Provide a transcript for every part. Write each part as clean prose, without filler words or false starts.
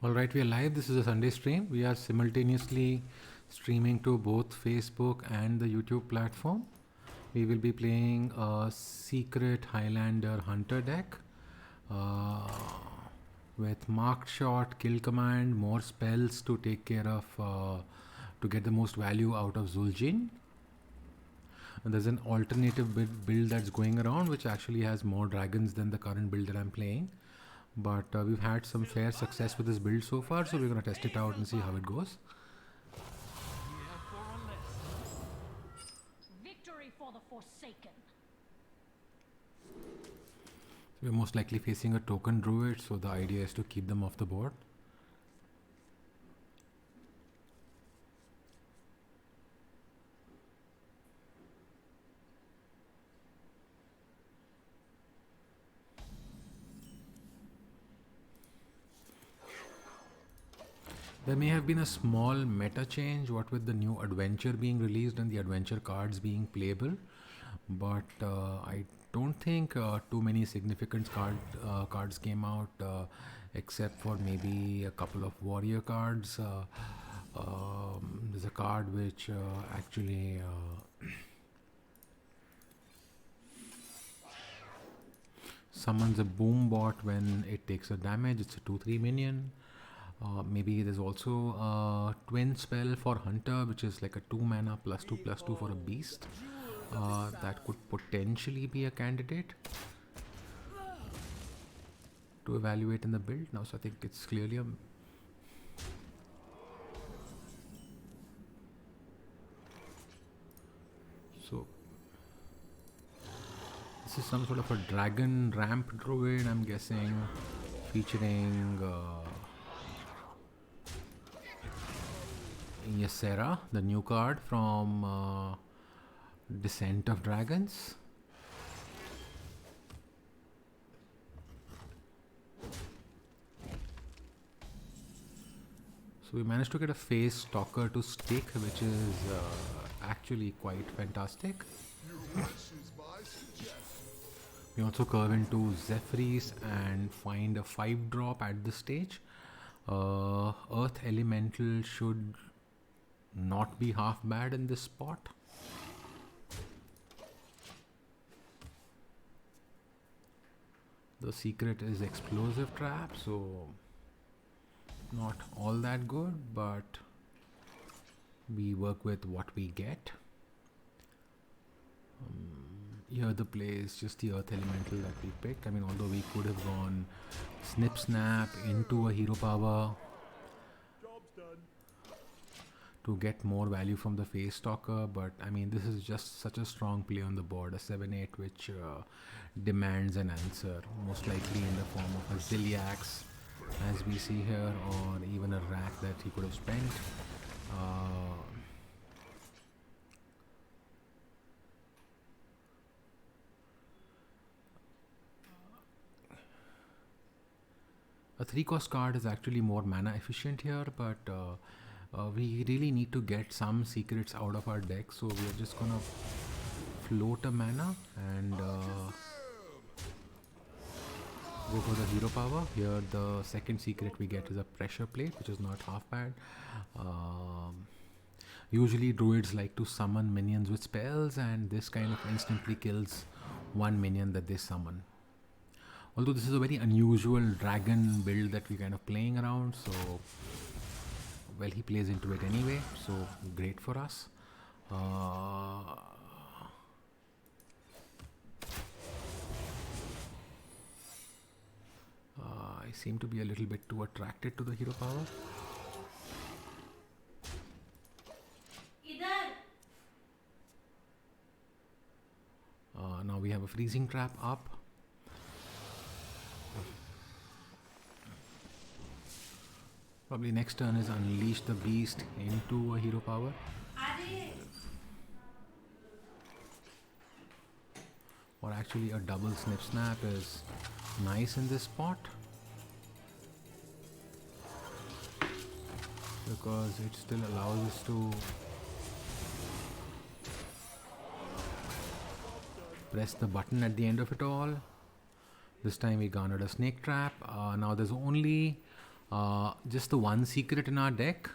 Alright, we are live. This is a Sunday stream. We are simultaneously streaming to both Facebook and the YouTube platform. We will be playing a secret Highlander Hunter deck uh, with marked shot, kill command, more spells to take care of, to get the most value out of Zul'jin. And there's an alternative build that's going around which actually has more dragons than the current build that I'm playing. But we've had some fair success with this build so far, so we're going to test it out and see how it goes. Victory for the Forsaken. We're most likely facing a token druid, so the idea is to keep them off the board. There may have been a small meta change, what with the new adventure being released and the adventure cards being playable, but I don't think too many significant cards came out, except for maybe a couple of warrior cards. There's a card which actually summons a boom bot when it takes a damage. It's a 2/3 minion. Maybe there's also a twin spell for Hunter, which is like a 2 mana +2/+2 for a beast. That could potentially be a candidate to evaluate in the build now. So I think it's clearly a this is some sort of a dragon ramp druid, I'm guessing, featuring Ysera, the new card from Descent of Dragons. So we managed to get a Phase Stalker to stick, which is actually quite fantastic. We also curve into Zephyris and find a 5-drop at this stage. Earth Elemental should not be half bad in this spot. The secret is Explosive Trap, so not all that good, but we work with what we get. Here the play is just the Earth Elemental that we picked. I mean, although we could have gone Snip Snap into a Hero Power to get more value from the Phase Stalker, but I mean, this is just such a strong play on the board, a 7/8 which demands an answer, most likely in the form of a Ziliax, as we see here, or even a rack that he could have spent. A 3-cost card is actually more mana efficient here, but we really need to get some secrets out of our deck, so we are just gonna float a mana and go for the Hero Power. Here the second secret we get is a Pressure Plate, which is not half bad. Usually druids like to summon minions with spells, and this kind of instantly kills one minion that they summon. Although this is a very unusual dragon build that we're kind of playing around, so well, he plays into it anyway, so great for us. I seem to be a little bit too attracted to the Hero Power. Now we have a Freezing Trap up. Probably next turn is Unleash the Beast into a Hero Power. Or actually a double Snip Snap is nice in this spot, because it still allows us to press the button at the end of it all. This time we garnered a Snake Trap. Now there's only just the one secret in our deck.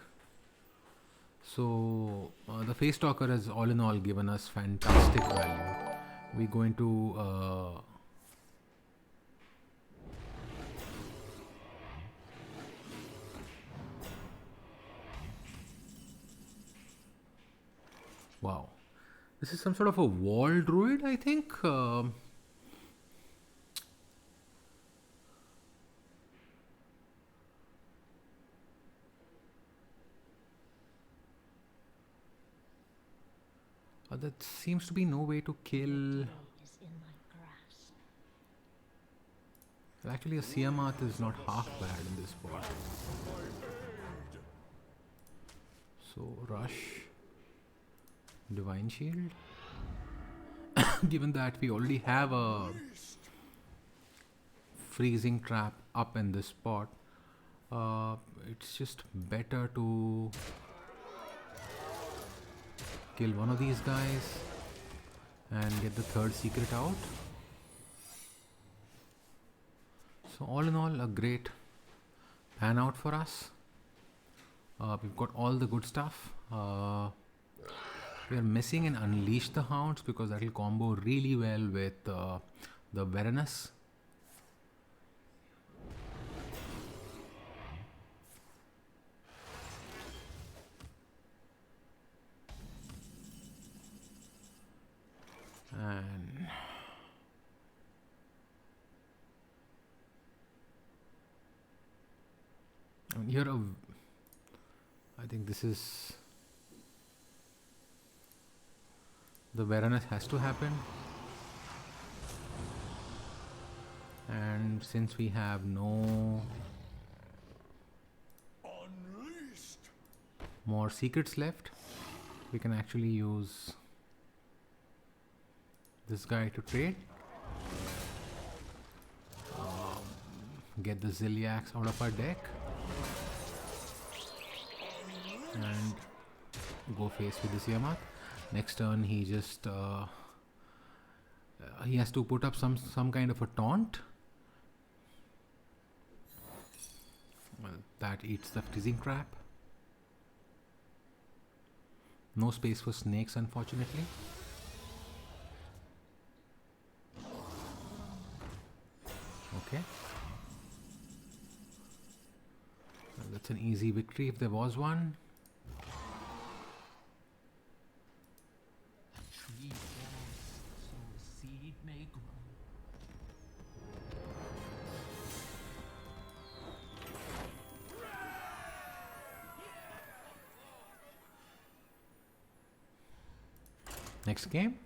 So the Face Talker has all in all given us fantastic value. We're going to wow, this is some sort of a wall druid, I think. That seems to be no way to kill. Is in my grasp. Actually, a Siamat is not half bad in this spot. So, Rush, Divine Shield. Given that we already have a freezing trap up in this spot, it's just better to kill one of these guys and get the third secret out. So all in all, a great pan out for us. We've got all the good stuff. We are missing an Unleash the Hounds because that will combo really well with the Veranus. And I mean, here I think this is the Veranus has to happen, and since we have no more secrets left, we can actually use this guy to trade, get the Ziliax out of our deck, and go face with the Siamat. Next turn he just he has to put up some kind of a taunt. Well, that eats the freezing trap. No space for snakes, unfortunately. Okay. Well, that's an easy victory if there was one. Next game.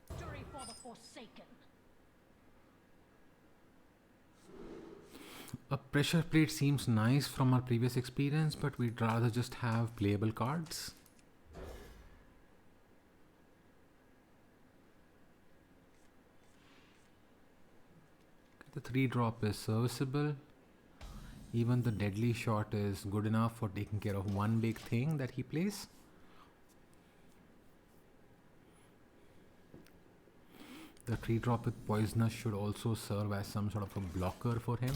Victory for the Forsaken. A pressure plate seems nice from our previous experience, but we'd rather just have playable cards. The 3-drop is serviceable. Even the deadly shot is good enough for taking care of one big thing that he plays. The 3-drop with Poisonous should also serve as some sort of a blocker for him.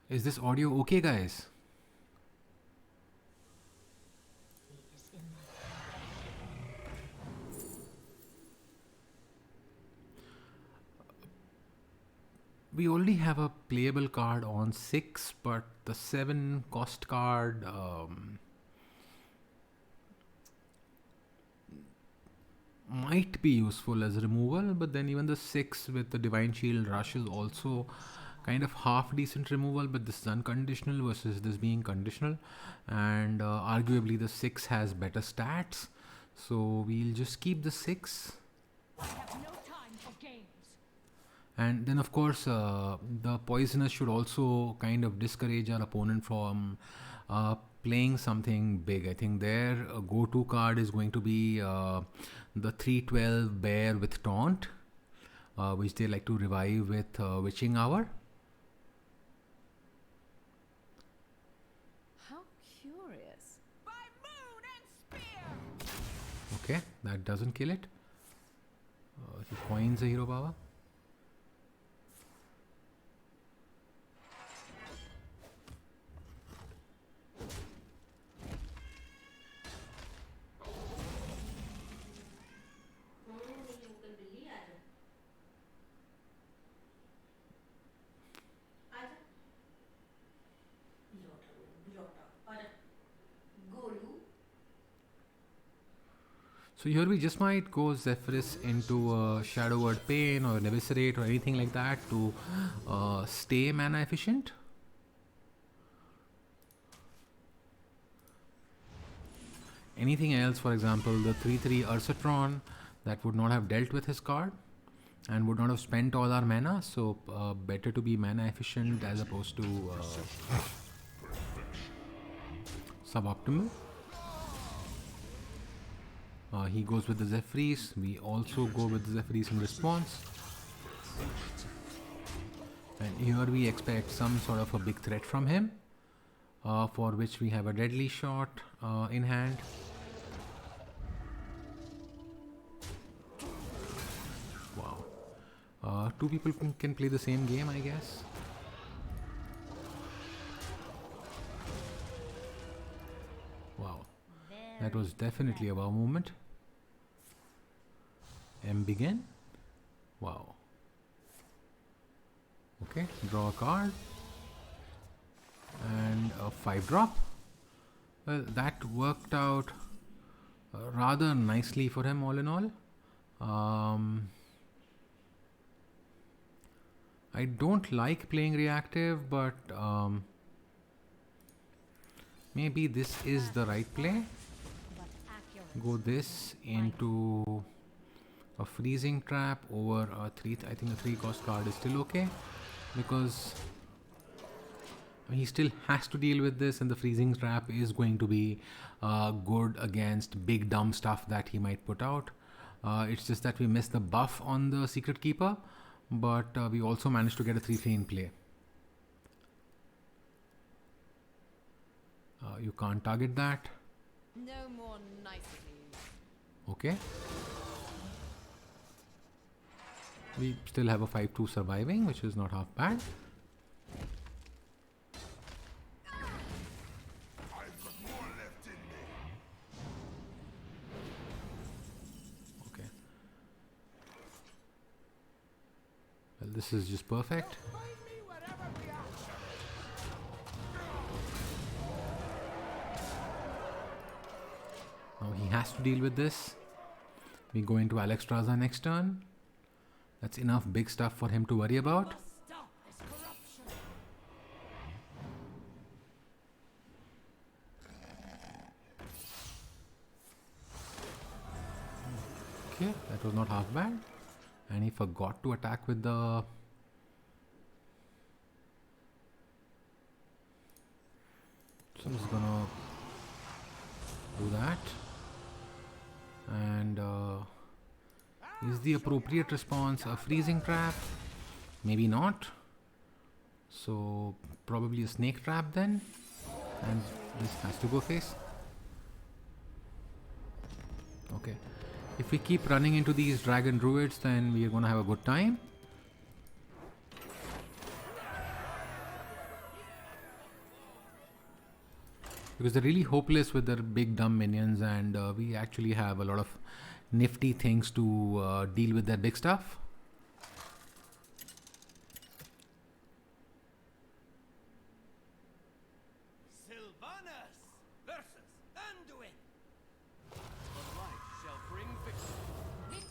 Is this audio okay, guys? We already have a playable card on 6, but the 7 cost card might be useful as removal, but then even the 6 with the Divine Shield Rush is also kind of half decent removal, but this is unconditional versus this being conditional, and arguably the 6 has better stats, so we'll just keep the 6. I have no time for games. And then of course the poisonous should also kind of discourage our opponent from playing something big. I think their go-to card is going to be the 312 bear with taunt, which they like to revive with witching hour. How curious. By moon and spear! Okay, that doesn't kill it. He coins the hero power. So here we just might go Zephyrus into Shadow Word Pain or an Eviscerate or anything like that to stay mana efficient. Anything else, for example, the 3/3 Ursatron, that would not have dealt with his card and would not have spent all our mana, so better to be mana efficient as opposed to suboptimal. He goes with the Zephyrs. We also go with the Zephyrs in response. And here we expect some sort of a big threat from him, for which we have a deadly shot in hand. Wow. Two people can play the same game, I guess. Wow. That was definitely a wow moment. M begin. Wow. Okay, draw a card. And a 5-drop. Well, that worked out rather nicely for him, all in all. I don't like playing reactive, but maybe this is the right play. But accurate. Go this into a freezing trap over a 3. I think a 3-cost card is still okay, because he still has to deal with this, and the freezing trap is going to be good against big dumb stuff that he might put out. It's just that we missed the buff on the Secret Keeper, but we also managed to get a 3/3 in play. You can't target that. No more niceties. Okay. We still have a 5/2 surviving, which is not half bad. Okay. Well, this is just perfect. Now he has to deal with this. We go into Alexstrasza next turn. That's enough big stuff for him to worry about. Stop this corruption. Okay, that was not half bad. And he forgot to attack with the... So I'm just gonna do that. And is the appropriate response a freezing trap? Maybe not. So probably a snake trap then. And this has to go face. Okay. If we keep running into these dragon druids, then we are going to have a good time. Because they're really hopeless with their big dumb minions, and we actually have a lot of nifty things to deal with their big stuff. Sylvanas versus Anduin. The light shall bring victory.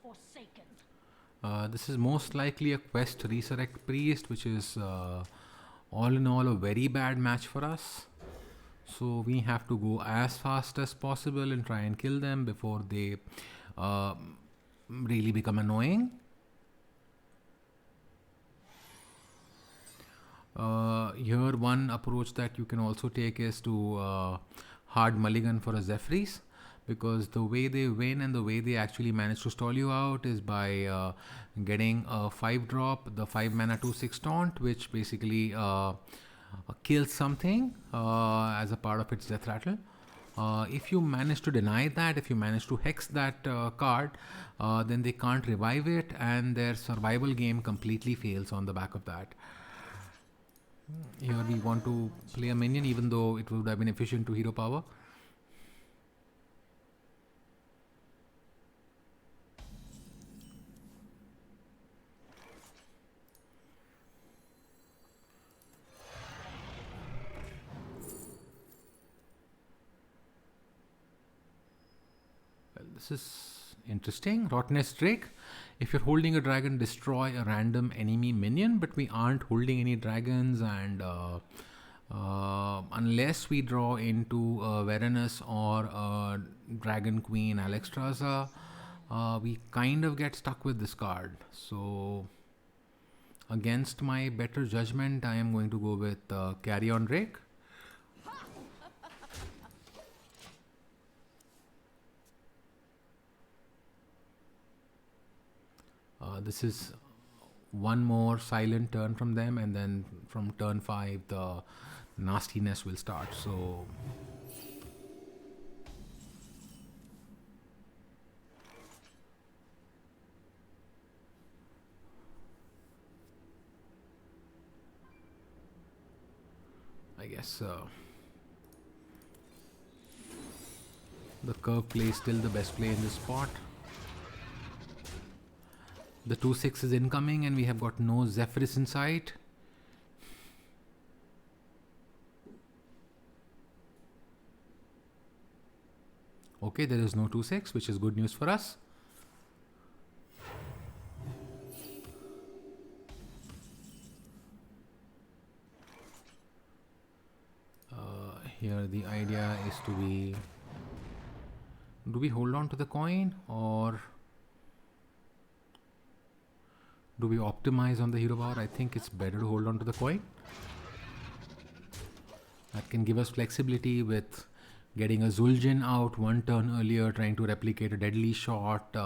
forsaken. This is most likely a quest to resurrect priest, which is all in all a very bad match for us. So we have to go as fast as possible and try and kill them before they really become annoying. Here one approach that you can also take is to hard mulligan for a Zephyrs, because the way they win and the way they actually manage to stall you out is by getting a 5-drop, the 5 mana 2/6 taunt, which basically kills something as a part of its death rattle. If you manage to deny that, if you manage to hex that card, then they can't revive it, and their survival game completely fails on the back of that. Here we want to play a minion, even though it would have been efficient to hero power. Well, this is interesting. Rotnest Drake. If you're holding a dragon, destroy a random enemy minion, but we aren't holding any dragons, and unless we draw into Veranus or Dragon Queen Alexstrasza, we kind of get stuck with this card. So against my better judgment, I am going to go with Carrion Drake. This is one more silent turn from them, and then from turn 5 the nastiness will start. So I guess the curve play is still the best play in this spot. The 2/6 is incoming, and we have got no Zephyrs in sight. Okay, there is no 2/6, which is good news for us. Here the idea is to be, do we hold on to the coin, or do we optimize on the hero power? I think it's better to hold on to the coin. That can give us flexibility with getting a Zul'jin out one turn earlier, trying to replicate a deadly shot.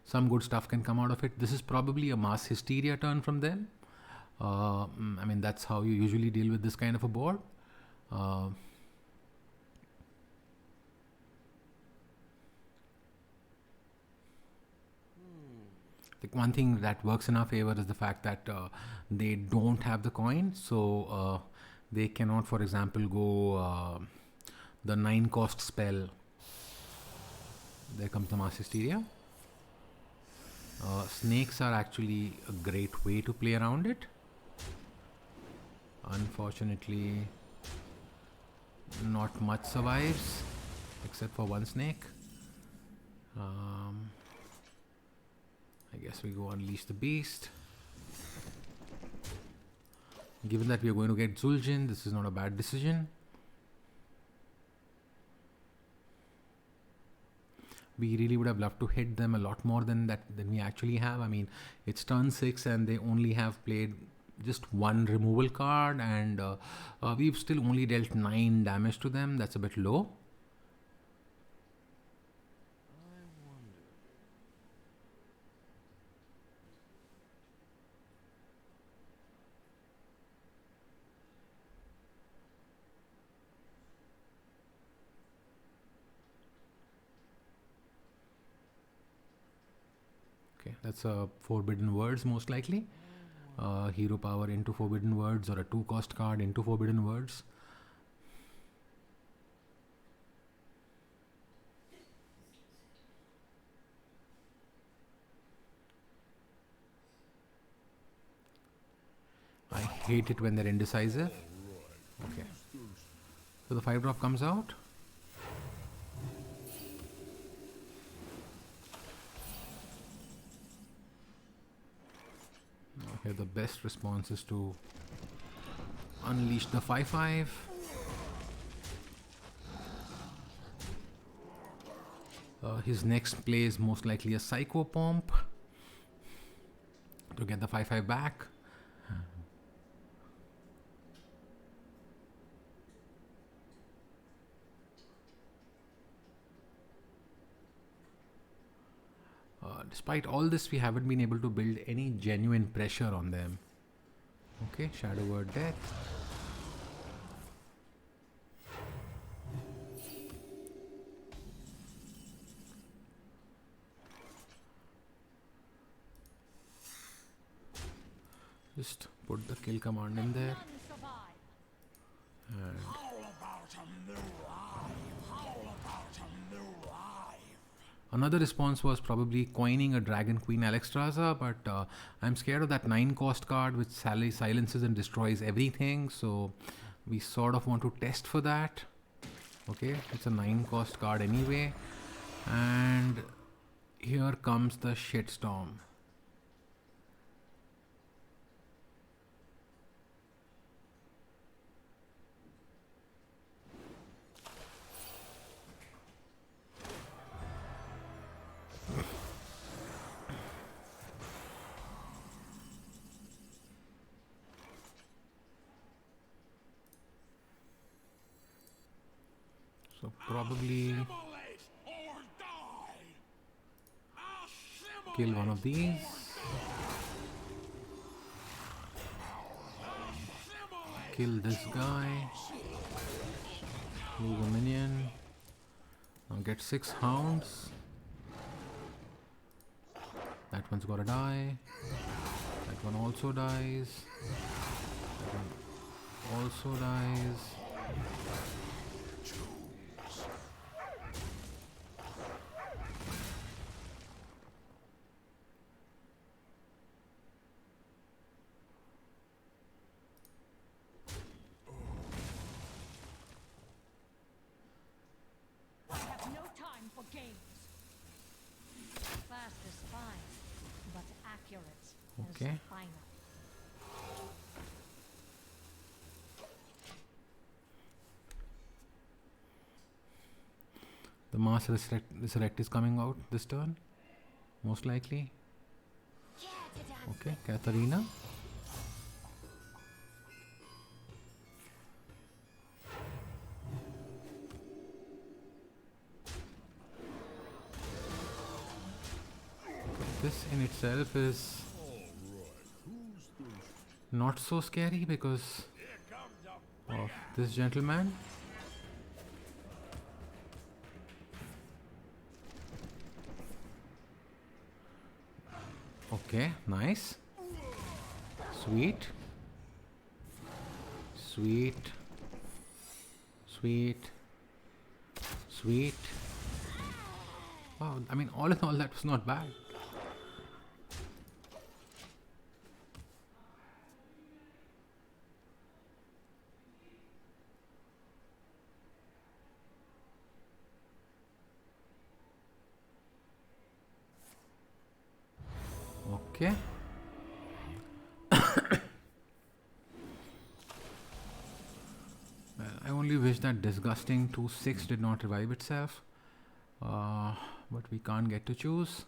Some good stuff can come out of it. This is probably a mass hysteria turn from them. I mean, that's how you usually deal with this kind of a board. The one thing that works in our favor is the fact that they don't have the coin, so they cannot, for example, go the 9-cost spell. There comes the Mass Hysteria. Snakes are actually a great way to play around it. Unfortunately, not much survives except for one snake. I guess we go Unleash the Beast. Given that we are going to get Zul'jin, this is not a bad decision. We really would have loved to hit them a lot more than we actually have. I mean, it's turn 6 and they only have played just one removal card, and we've still only dealt 9 damage to them. That's a bit low. That's a Forbidden Words most likely. Hero power into Forbidden Words, or a 2-cost card into Forbidden Words. I hate it when they're indecisive. Okay. So the 5-drop comes out. Here the best response is to unleash the 5/5. His next play is most likely a Psycho Pomp to get the 5/5 back. Despite all this, we haven't been able to build any genuine pressure on them. Okay, Shadow Word Death. Just put the kill command in there. None survive. And How about a new life? How about a new life? another response was probably coining a Dragon Queen Alexstrasza, but I'm scared of that 9 cost card which silences and destroys everything, so we sort of want to test for that. Okay, it's a 9 cost card anyway. And here comes the Shitstorm. So probably Assimilate or die. Assimilate. kill one of these. Kill this guy. Move a minion. Now get 6 hounds. That one's gotta die. That one also dies. That one also dies. I have no time for games. Fast is fine, but accurate Okay. is final. The Mass Resurrect is coming out this turn. Most likely. Okay, Katharina. This in itself is not so scary because of this gentleman. Okay, nice. Sweet. Sweet. Sweet. Sweet. Wow, I mean, all in all, that was not bad. Okay. Well, I only wish that disgusting 2/6 did not revive itself. But we can't get to choose.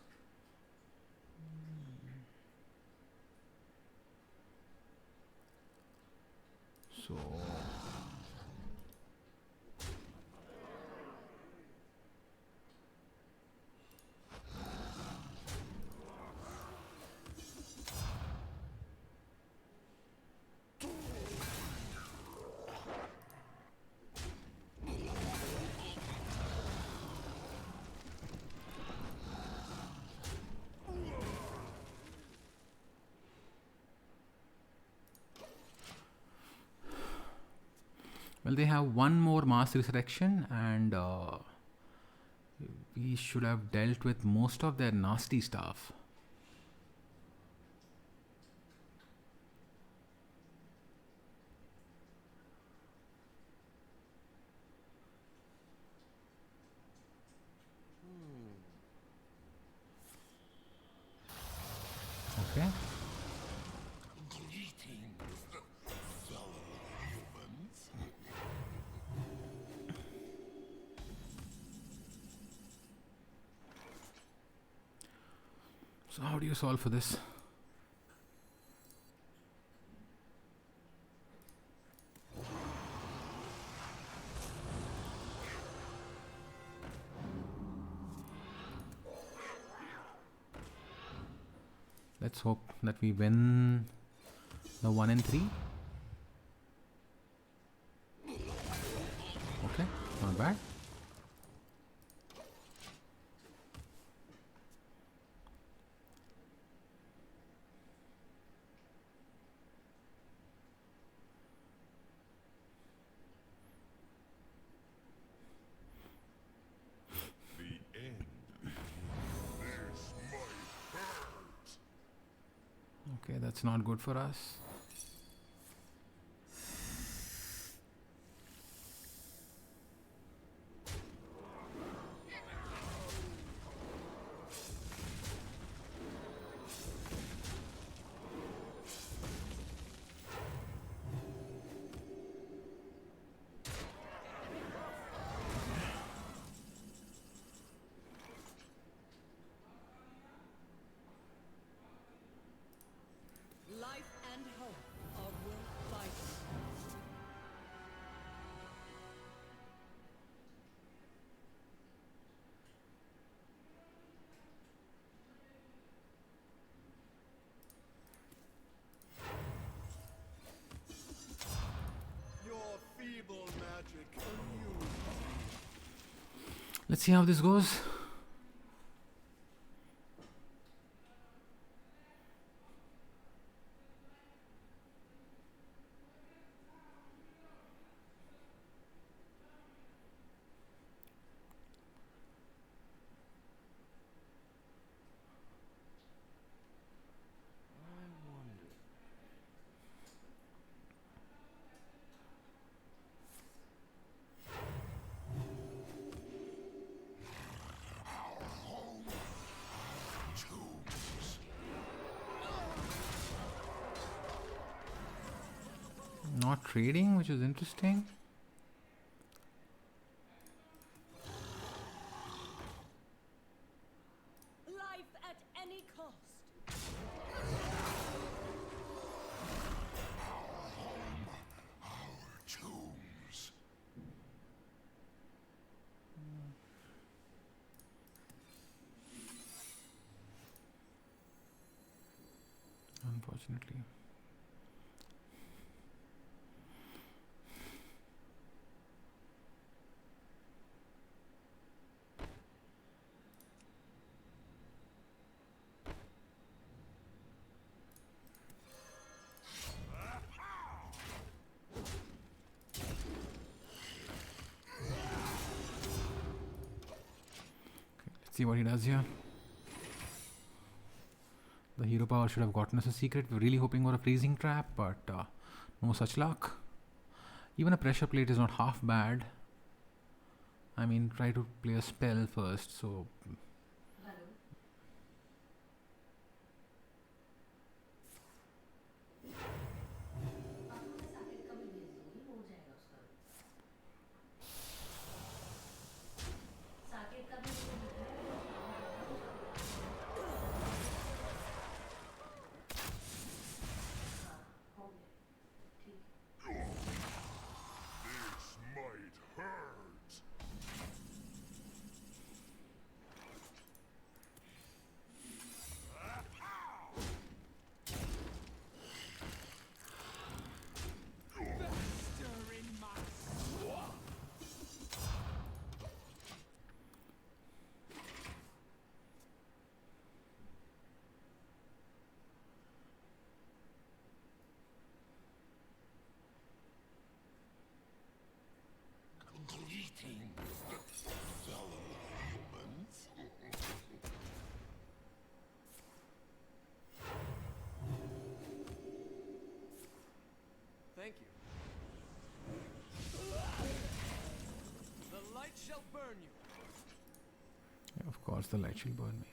So well, they have one more Mass Resurrection, and we should have dealt with most of their nasty stuff. Okay. So how do you solve for this? Let's hope that we win the 1 and 3. Okay, not bad. The end. This might hurt. Okay, that's not good for us. Life and hope are worth fighting. Your feeble magic amused me. Let's see how this goes. Not trading, which is interesting. Life at any cost. Tombs. Unfortunately. Let's see what he does here. The hero power should have gotten us a secret. We're really hoping for a freezing trap, but no such luck. Even a pressure plate is not half bad. I mean, try to play a spell first, so... This might hurt. Thank you. The light shall burn you. Yeah, of course, the light will burn me.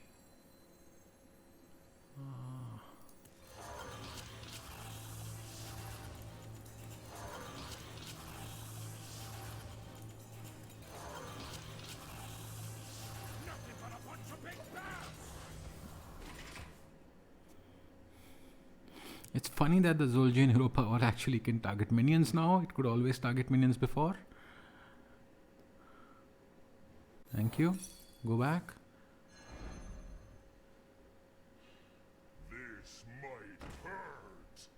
Nothing but a bunch of big bats. It's funny that the Zul'jin hero power actually can target minions now. It could always target minions before. Thank you. Go back. This might hurt.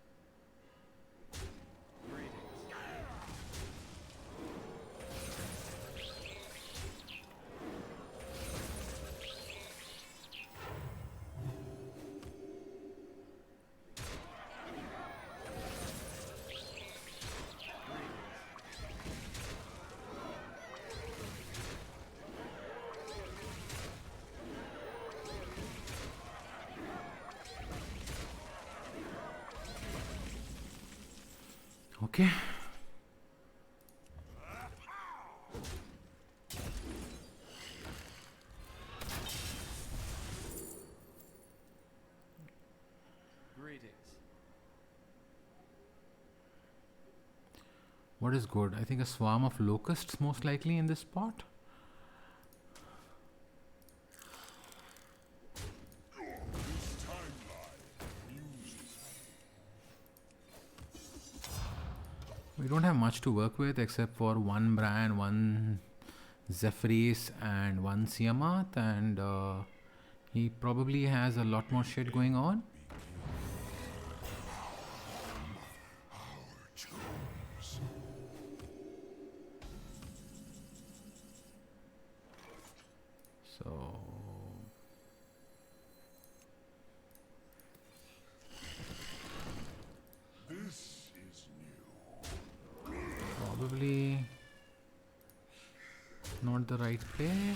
Okay. Greetings. What is good? I think a swarm of locusts most likely in this spot. This timeline amuses me. We don't have much to work with except for one Bran, one Zephyris, and one Siamat, and he probably has a lot more shit going on. So This is new. probably not the right play.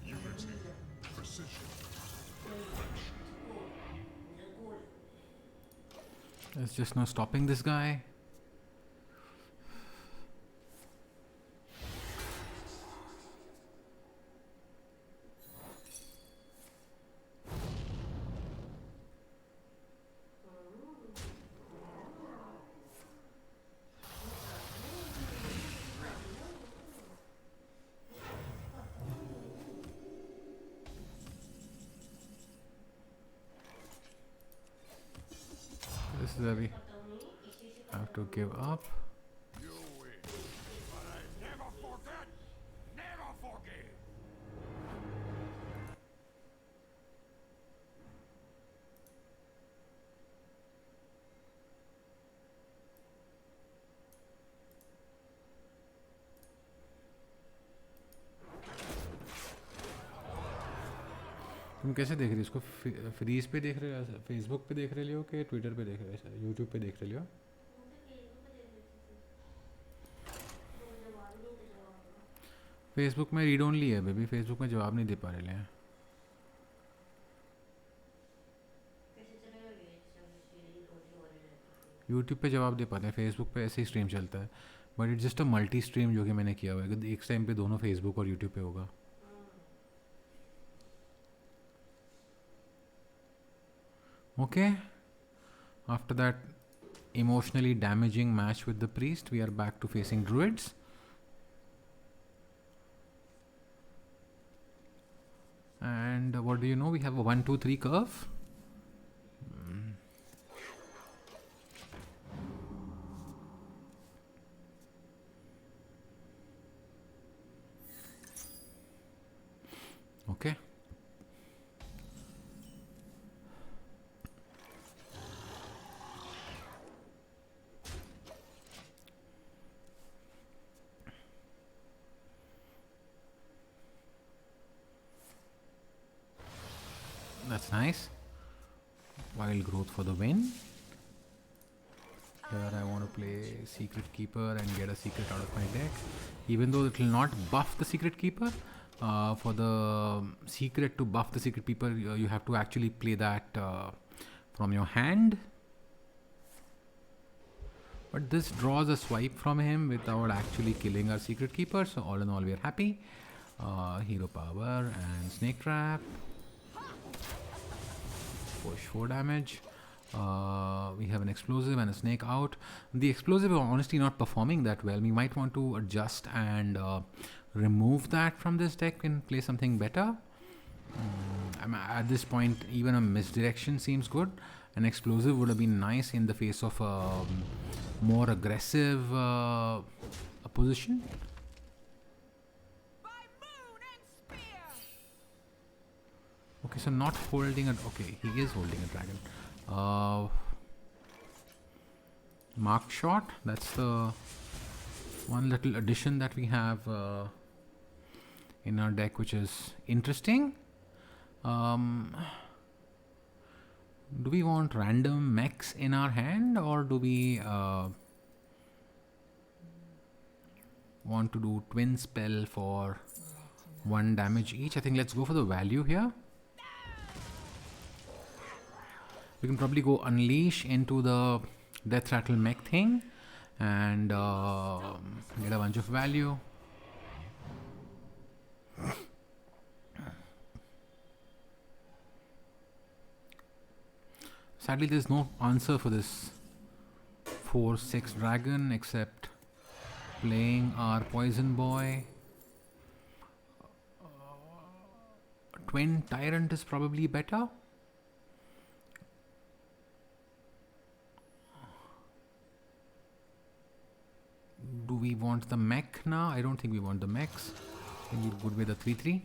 Unity, precision, There's just no stopping this guy. This is where we have to give up. you win. But I never forget, never forgive. तुम कैसे देख रही हो इसको? Freeze पे देख रहे हो, फेसबुक पे देख रहे हो कि ट्विटर पे देख रहे हो, यूट्यूब पे देख रहे हो? फेसबुक में रीड ओनली है बेबी, फेसबुक में जवाब नहीं दे पा रहे हैं. यूट्यूब पे जवाब दे पाते हैं, फेसबुक पे ऐसे ही स्ट्रीम चलता है. But it's just a multi stream जो कि मैंने किया हुआ है. एक टाइम पे दोनों फेसबुक और यूट्यूब पे होगा. Okay, after that emotionally damaging match with the priest, we are back to facing druids. And what do you know? We have a 1, 2, 3 curve. Okay. That's nice. Wild growth for the win. I Here I want to play Secret Keeper and get a secret out of my deck. Even though it will not buff the Secret Keeper, for the secret to buff the Secret Keeper, you have to actually play that from your hand. But this draws a swipe from him without actually killing our Secret Keeper. So all in all, we are happy. Hero Power and Snake Trap. Push 4 damage. We have an explosive and a snake out. The explosive is honestly not performing that well. We might want to adjust and remove that from this deck and play something better. At this point, even a misdirection seems good. An explosive would have been nice in the face of a more aggressive opposition. Okay, so not holding a... Okay, he is holding a dragon. Mark Shot, that's the one little addition that we have in our deck, which is interesting. Do we want random mechs in our hand, or do we want to do twin spell for 1 damage each? I think let's go for the value here. We can probably go Unleash into the Death Rattle mech thing and get a bunch of value. Sadly, there's no answer for this 4/6 dragon except playing our Poison Boy. Twin Tyrant is probably better. Do we want the mech now? I don't think we want the mechs. I think we're good with the 3/3.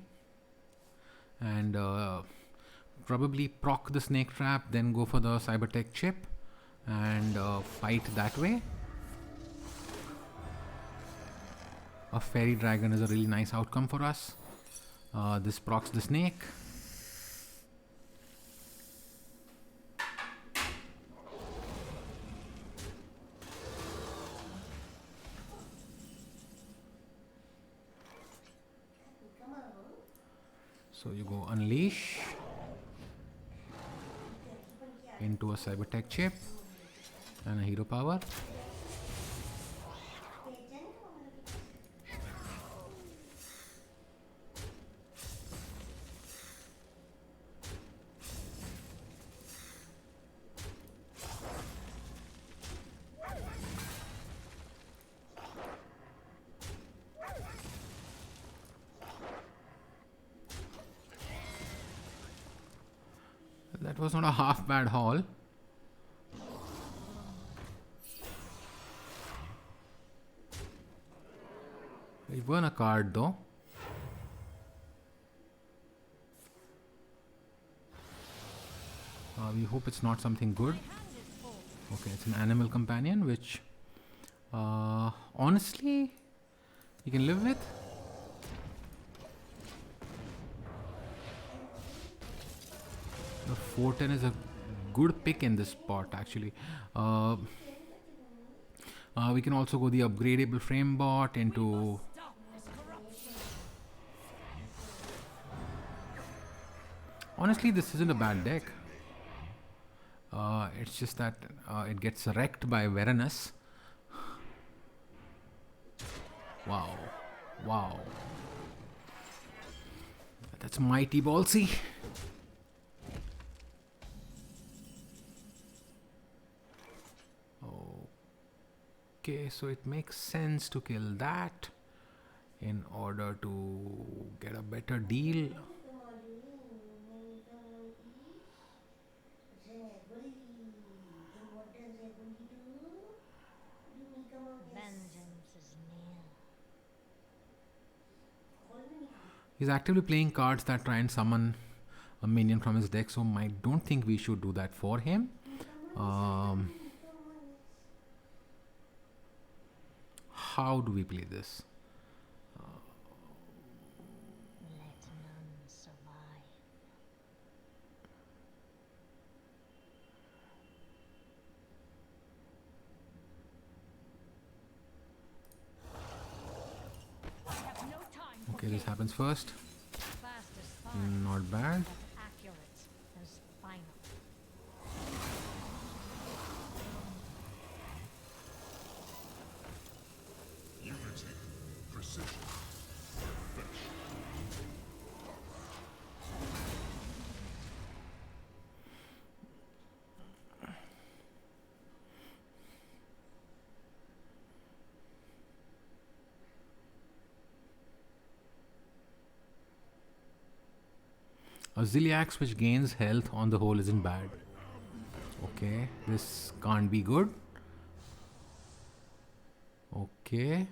And probably proc the Snake Trap, then go for the Cybertech chip and fight that way. A Fairy Dragon is a really nice outcome for us. This procs the snake. So you go Unleash into a Cybertech chip and a Hero Power. That was not a half bad haul. We won a card though. We hope it's not something good. Okay, it's an Animal Companion, which honestly you can live with. The 410 is a good pick in this spot actually. We can also go the upgradable frame bot into... Honestly, this isn't a bad deck. It's just that it gets wrecked by Veranus. Wow. Wow. That's mighty ballsy. Okay, so it makes sense to kill that in order to get a better deal. Vengeance is near. He's actively playing cards that try and summon a minion from his deck, so I don't think we should do that for him. How do we play this? Let none survive. Okay, this happens first. Fast as fine, Not bad. but accurate as final. Unity, precision, perfection. A Ziliax which gains health on the whole isn't bad. Okay, this can't be good. Okay.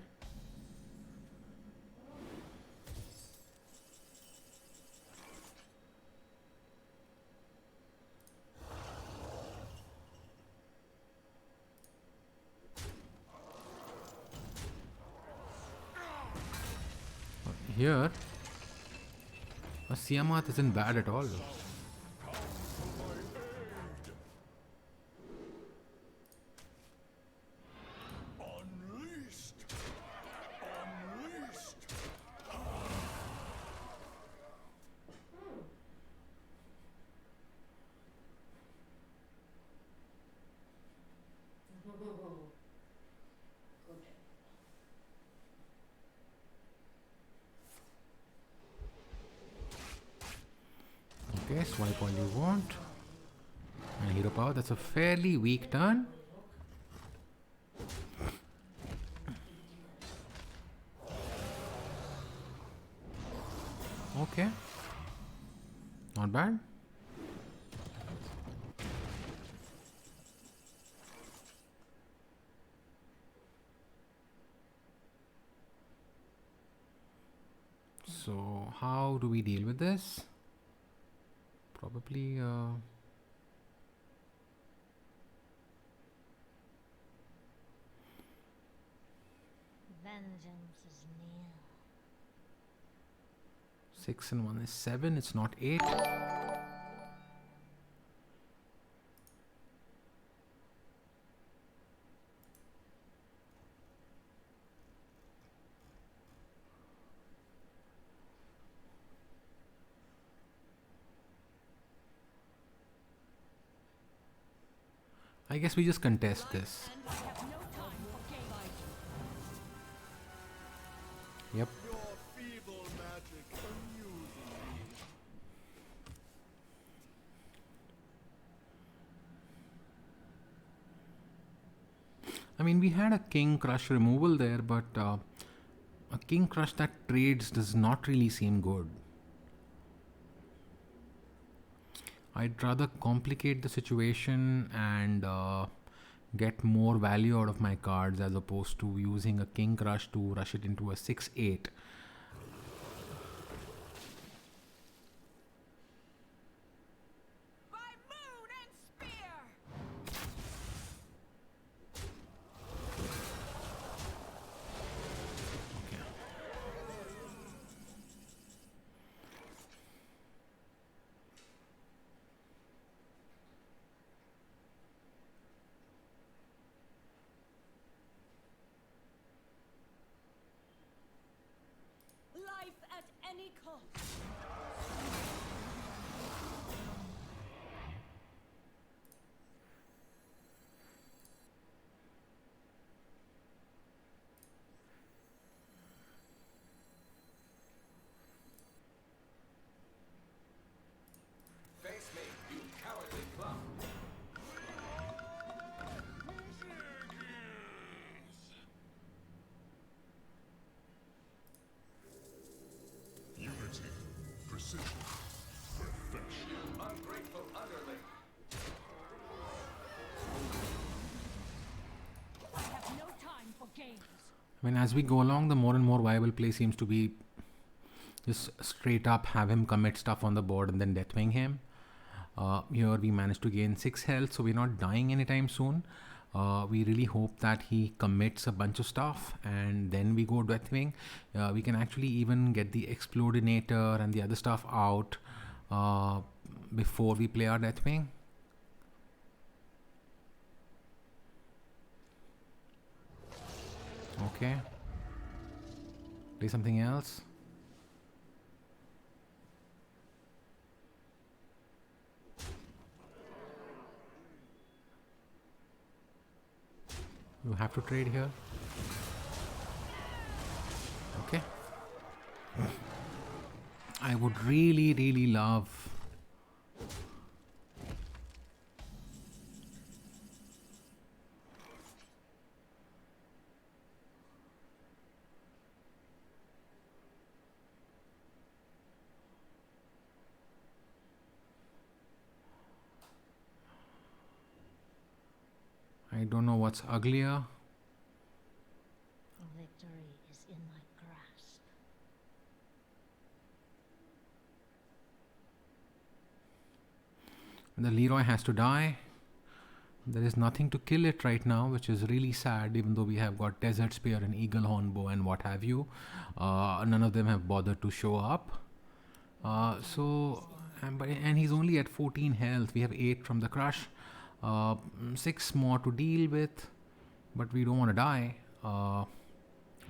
Here, a Siamat isn't bad at all. Unleashed! Unleashed! Okay, swipe all you want. And hero power, that's a fairly weak turn. Okay. Not bad. So, how do we deal with this? Probably, Vengeance is near. 6 and 1 is 7, it's not 8. I guess we just contest this. And I have no time for games. Yep. Your feeble magic amuses me. I mean, we had a King Crush removal there, but a King Crush that trades does not really seem good. I'd rather complicate the situation and get more value out of my cards as opposed to using a King Crush to rush it into a 6-8. by moon and spear! Okay. Life at any cost. Face me, you cowardly plum. Unity, precision, perfection. Ungrateful underling. I have no time for games. I mean, as we go along, the more and more viable play seems to be just straight up have him commit stuff on the board and then Deathwing him. Here we managed to gain 6 health, so we're not dying anytime soon. We really hope that he commits a bunch of stuff and then we go Deathwing. We can actually even get the Explodinator and the other stuff out before we play our Deathwing. Okay. Play something else. You have to trade here. Okay. I would really love I don't know what's uglier. Victory is in my grasp. The Leroy has to die. There is nothing to kill it right now, which is really sad, even though we have got Desert Spear and Eaglehorn Bow and what have you. None of them have bothered to show up. And he's only at 14 health. We have 8 from the Crush. 6 more to deal with. But we don't want to die,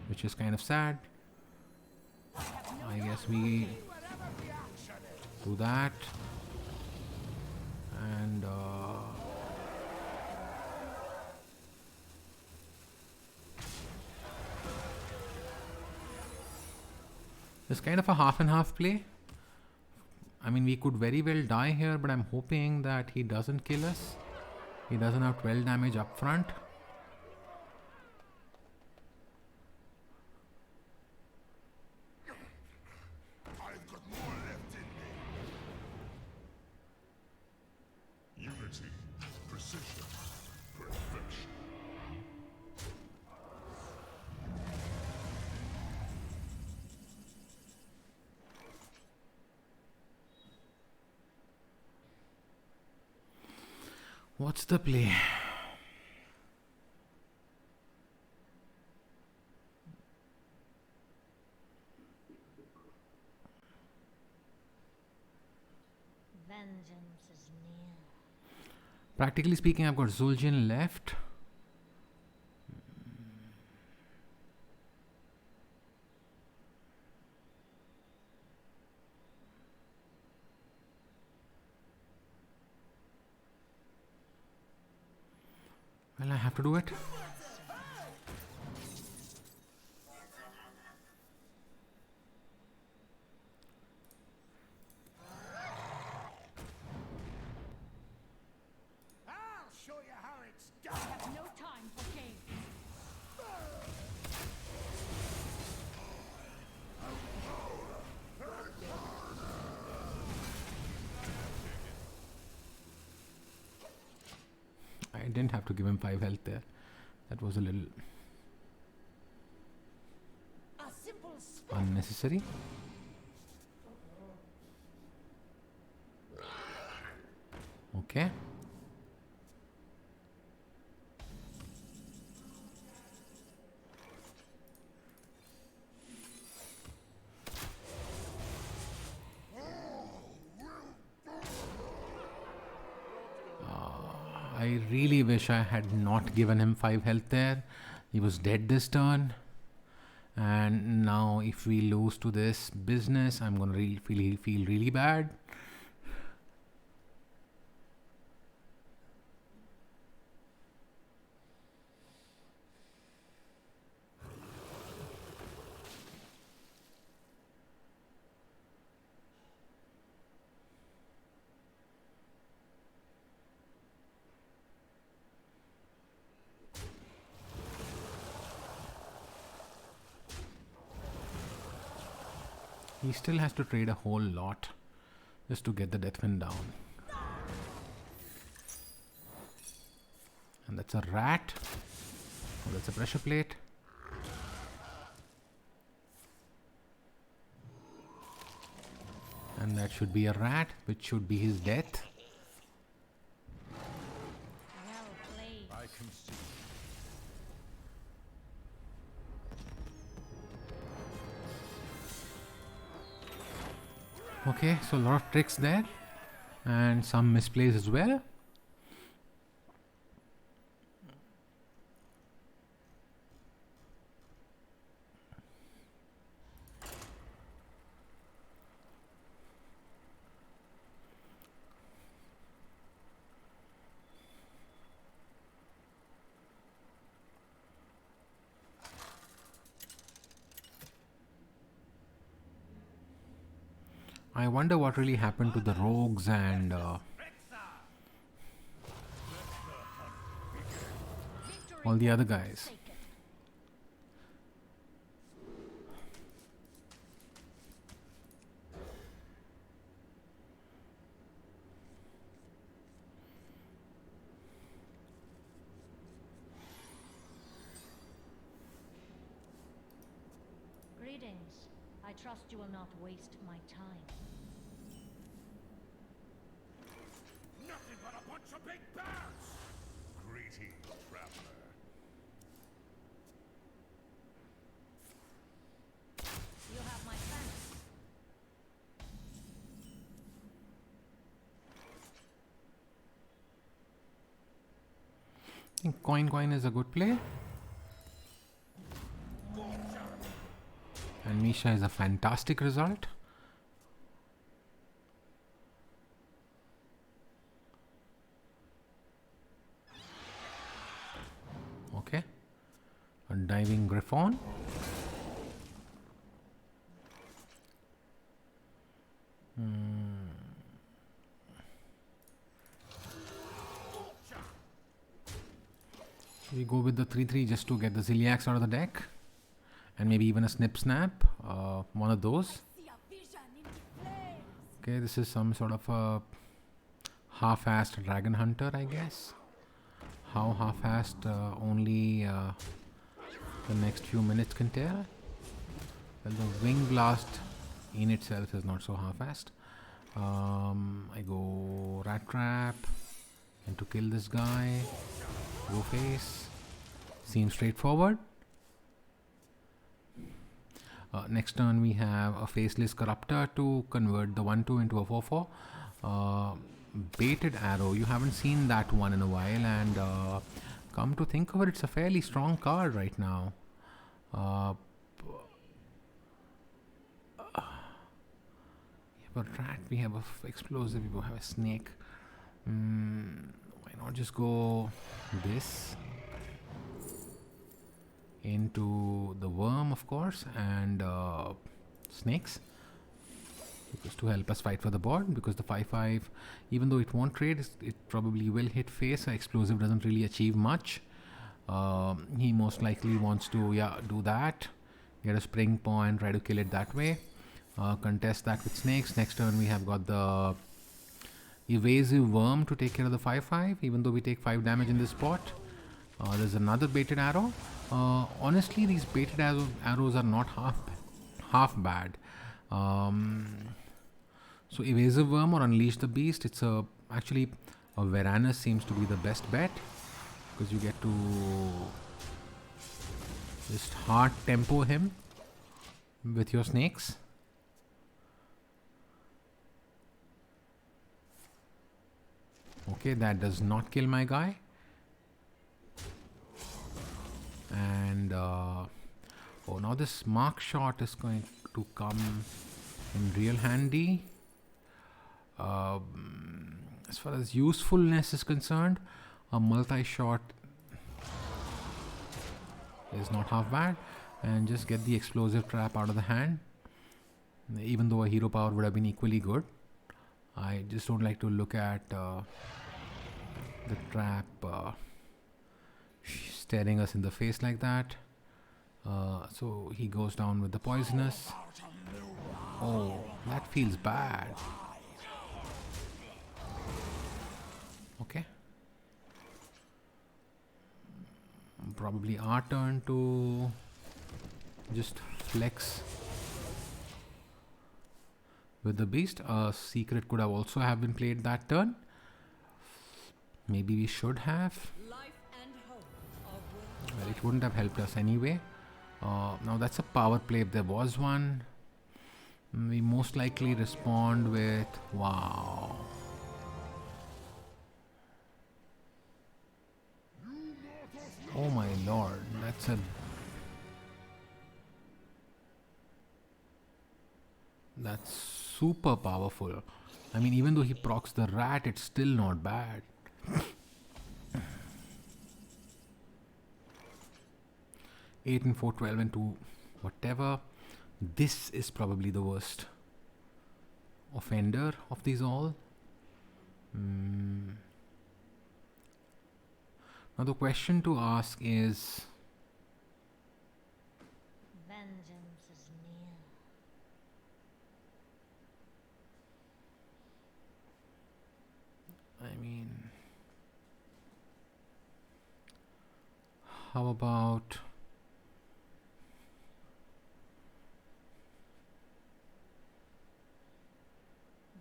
which is kind of sad. I guess we do that. And it's kind of a half and half play. I mean, we could very well die here, but I'm hoping that he doesn't kill us. He doesn't have 12 damage up front. I've got more left in me. Unity, precision, perfection. What's the play? Vengeance is near. Practically speaking, I've got Zul'jin left. Well, I have to do it. I'll show you how it's I done. have no time for games. I didn't have to give him 5 health there. That was a little unnecessary. Okay. I really wish I had not given him 5 health there. He was dead this turn. And now if we lose to this business, I'm going to feel really bad. He still has to trade a whole lot just to get the Deathwind down. And that's a rat. Oh, that's a pressure plate. And that should be a rat, which should be his death. Well played. I can see. Okay, so a lot of tricks there. And some misplays as well. I wonder what really happened to the rogues and Victory all the other won't be guys. forsaken. Greetings. I trust you will not waste my time. Nothing but a bunch of big bears! Greetings, traveler. You have my thanks. I think coin is a good play. And Misha is a fantastic result. Okay. A diving Griffon. We go with the 3/3 just to get the Ziliax out of the deck. And maybe even a Snip Snap. One of those. Okay, this is some sort of a half-assed Dragon Hunter, I guess. How half-assed only the next few minutes can tell. Well, the Wing Blast in itself is not so half-assed. I go Rat Trap. And to kill this guy, go face. Seems straightforward. Next turn we have a Faceless Corruptor to convert the 1/2 into a 4/4. Baited Arrow, you haven't seen that one in a while, and come to think of it, it's a fairly strong card right now. We have a rat, we have a explosive, we have a snake. Why not just go this into the worm, of course, and snakes, because to help us fight for the board, because the 5/5, even though it won't trade, it probably will hit face. Explosive doesn't really achieve much. He most likely wants to do that, get a spring point, try to kill it that way, contest that with snakes. Next turn we have got the evasive worm to take care of the 5/5, even though we take 5 damage in this spot. There's another baited arrow. Honestly, these baited arrows are not half bad. So evasive worm or unleash the beast. It's actually a Varanus seems to be the best bet, because you get to just hard tempo him with your snakes. Okay, that does not kill my guy. And oh, now this mark shot is going to come in real handy. As far as usefulness is concerned, a multi-shot is not half bad, and just get the explosive trap out of the hand. Even though a hero power would have been equally good, I just don't like to look at the trap staring us in the face like that. So he goes down with the poisonous. Oh, that feels bad. Okay. Probably our turn to just flex with the beast. A secret could have also have been played that turn. Maybe we should have. Life and hope of Well, it wouldn't have helped us anyway. Now that's a power play if there was one. We most likely respond with wow. Oh my lord, that's super powerful. I mean, even though he procs the rat, it's still not bad. 8 and 4, 12 and 2, whatever. This is probably the worst. offender of these all. Now the question to ask is, Vengeance is near. I mean, how about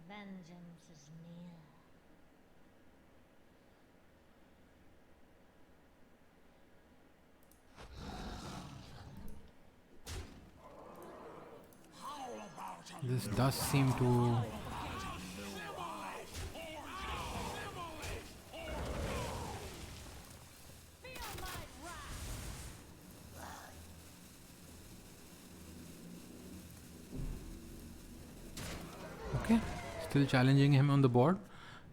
Vengeance is near. this does seem to Feel my wrath. okay, still challenging him on the board.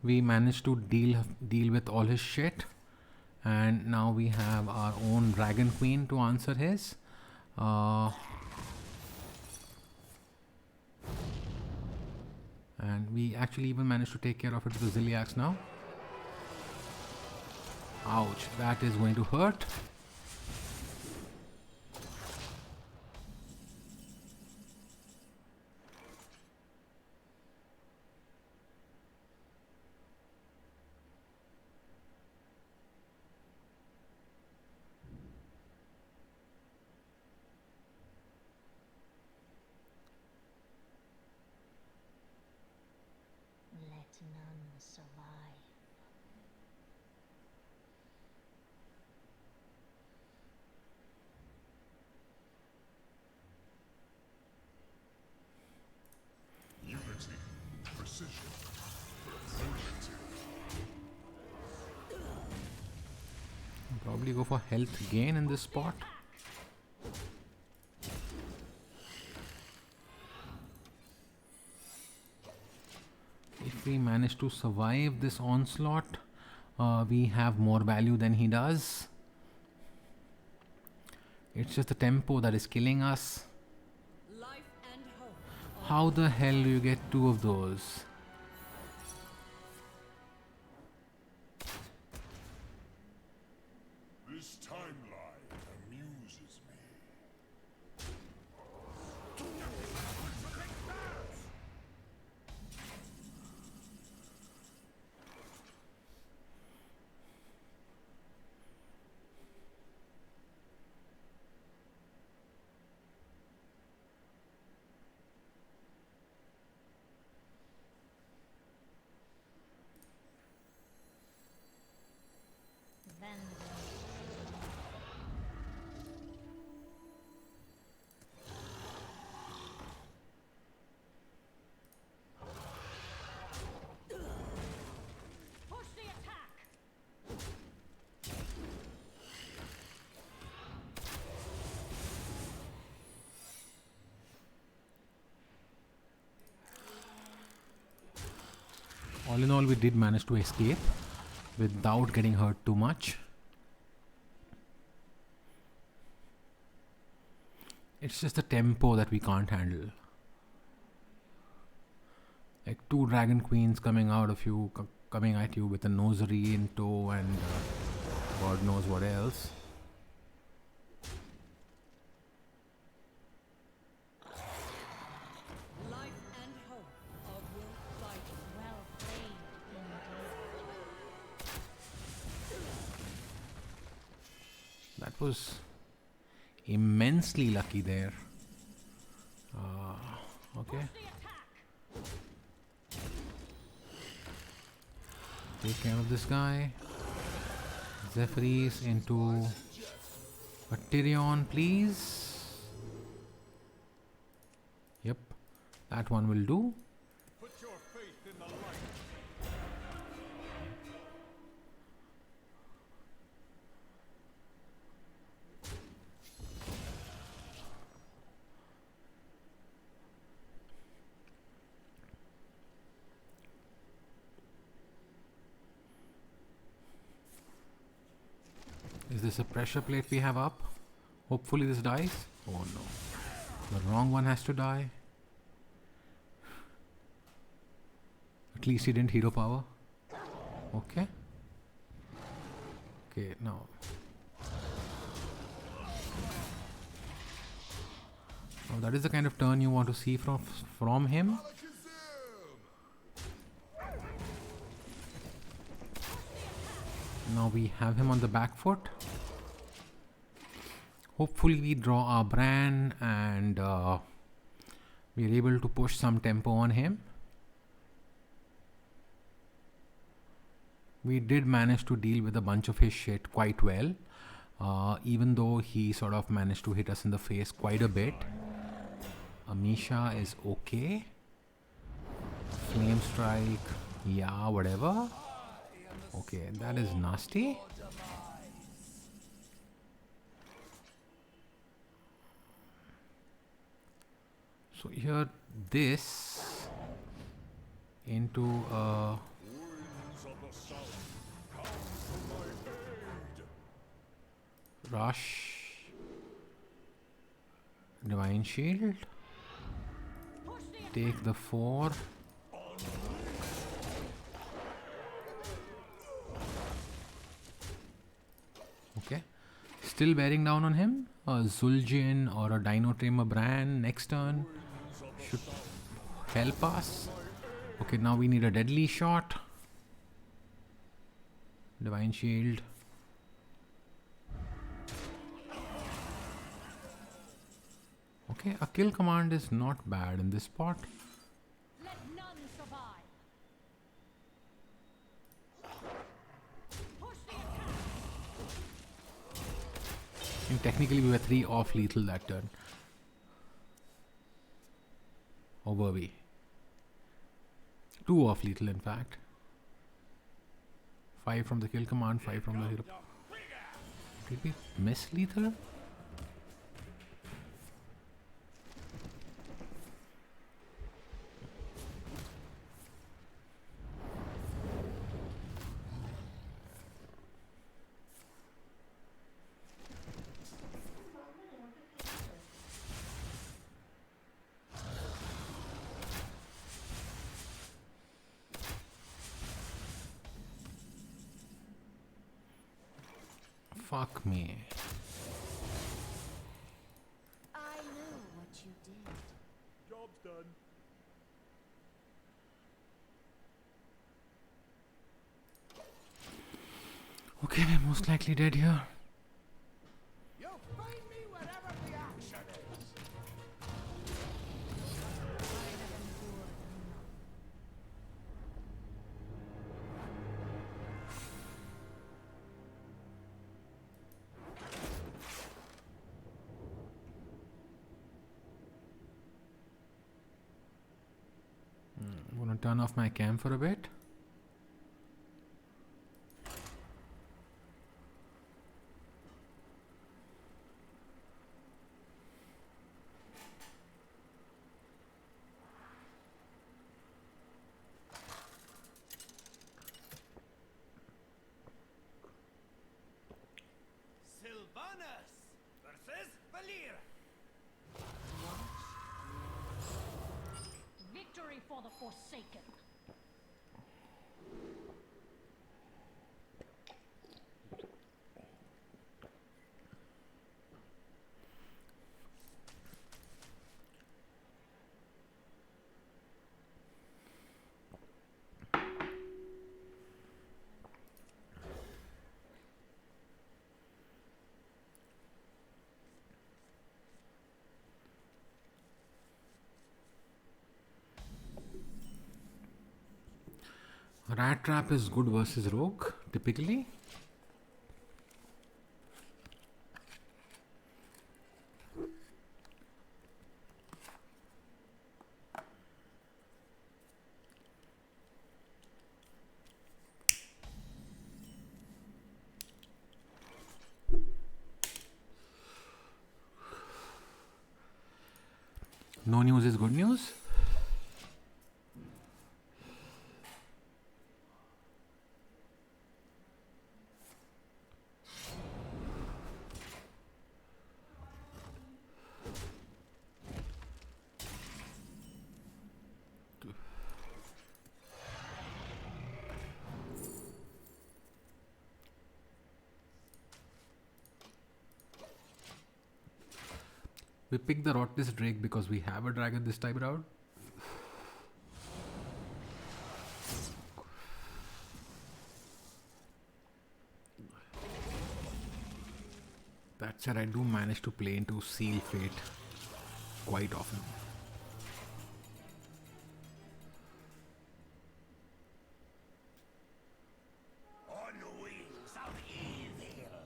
We managed to deal with all his shit, and now we have our own Dragon Queen to answer his. And we actually even managed to take care of it with the Ziliax now. Ouch, that is going to hurt. Let none survive. Unity, precision, Probably go for health gain in this spot. If we manage to survive this onslaught, we have more value than he does. It's just the tempo that is killing us. Life and hope. How the hell do you get two of those? This timeline amuses me. Push the attack! All in all, we did manage to escape without getting hurt too much. It's just the tempo that we can't handle. Like two Dragon Queens coming out of you, coming at you with a Nosary in tow and God knows what else. Life and hope of will fight. Well played, indeed. That was immensely lucky there. Okay. The attack! Take care of this guy. Zephyrs into a Tyrion, please. Yep, that one will do. Put your faith in the light. Is this a pressure plate we have up? Hopefully this dies. Oh no. The wrong one has to die. At least he didn't hero power. Okay. Okay, now. Now that is the kind of turn you want to see from him. Now we have him on the back foot. Hopefully we draw our Bran and we are able to push some tempo on him. We did manage to deal with a bunch of his shit quite well, even though he sort of managed to hit us in the face quite a bit. Amisha is okay. Flame strike, yeah, whatever. Okay, that is nasty. So here this into rush, divine shield, take the 4. Okay, still bearing down on him. A Zul'jin or a Dino Tamer Bran next turn should help us. Okay, now we need a deadly shot. Divine shield. Okay, a kill command is not bad in this spot. Let none survive. Push the attack. And technically we were 3 off lethal that turn. Or were we? 2 off lethal in fact. 5 from the kill command, 5 from the hero. Did we miss lethal? Fuck me. I know what you did. Job's done. Okay, we're most likely dead here. You'll find me wherever the action is. I'm gonna turn off my cam for a bit. Sylvanas versus Valir. Victory for the Forsaken. Rat Trap is good versus Rogue, typically. No news is good news. We picked the Rotlis Drake because we have a dragon this time around. That said, I do manage to play into Seal Fate quite often. On the wings of evil.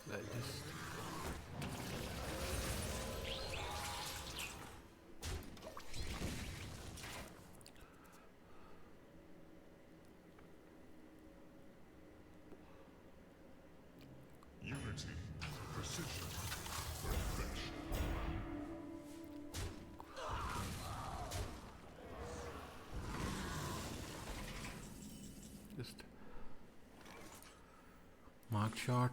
I'll just Unity, precision, perfection. just mark shot.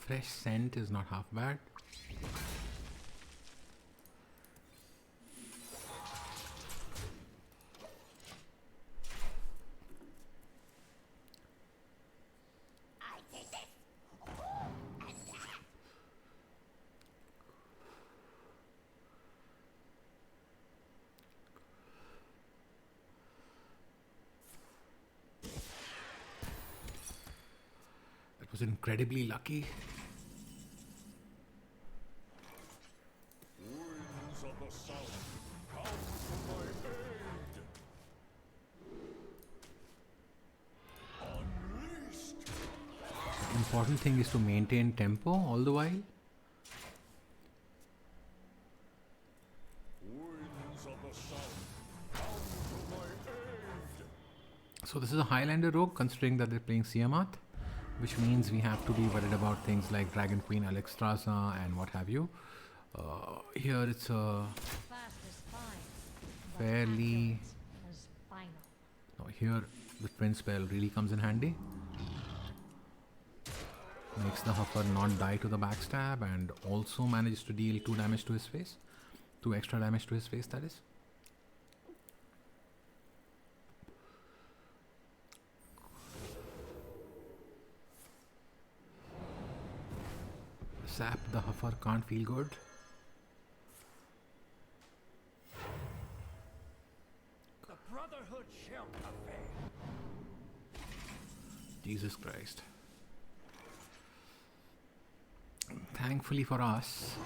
Fresh scent is not half bad. That was incredibly lucky. Winds of the south, come to my aid. Unleashed. The important thing is to maintain tempo all the while. Winds of the south, come to my aid. So this is a Highlander rogue, considering that they're playing Siamat, which means we have to be worried about things like Dragon Queen Alexstrasza and what have you. Here it's a Fast as fine, but fairly... accurate as final. No, here the Prince spell really comes in handy. Makes the Huffer not die to the backstab and also manages to deal 2 damage to his face. 2 extra damage to his face, that is. Sap the Huffer can't feel good. The Brotherhood shall prevail. Jesus Christ. Thankfully for us,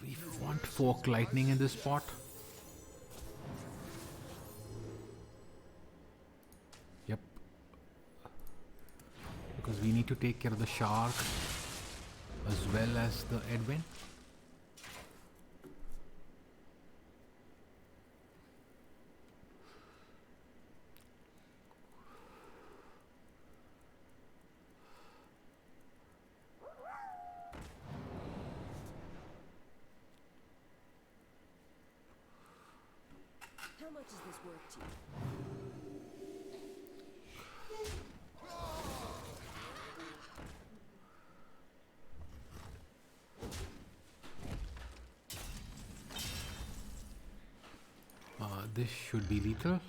we want Fork Lightning in this spot. Yep. Because we need to take care of the shark as well as the Edwin. How much is this worth to you? This should be lethal.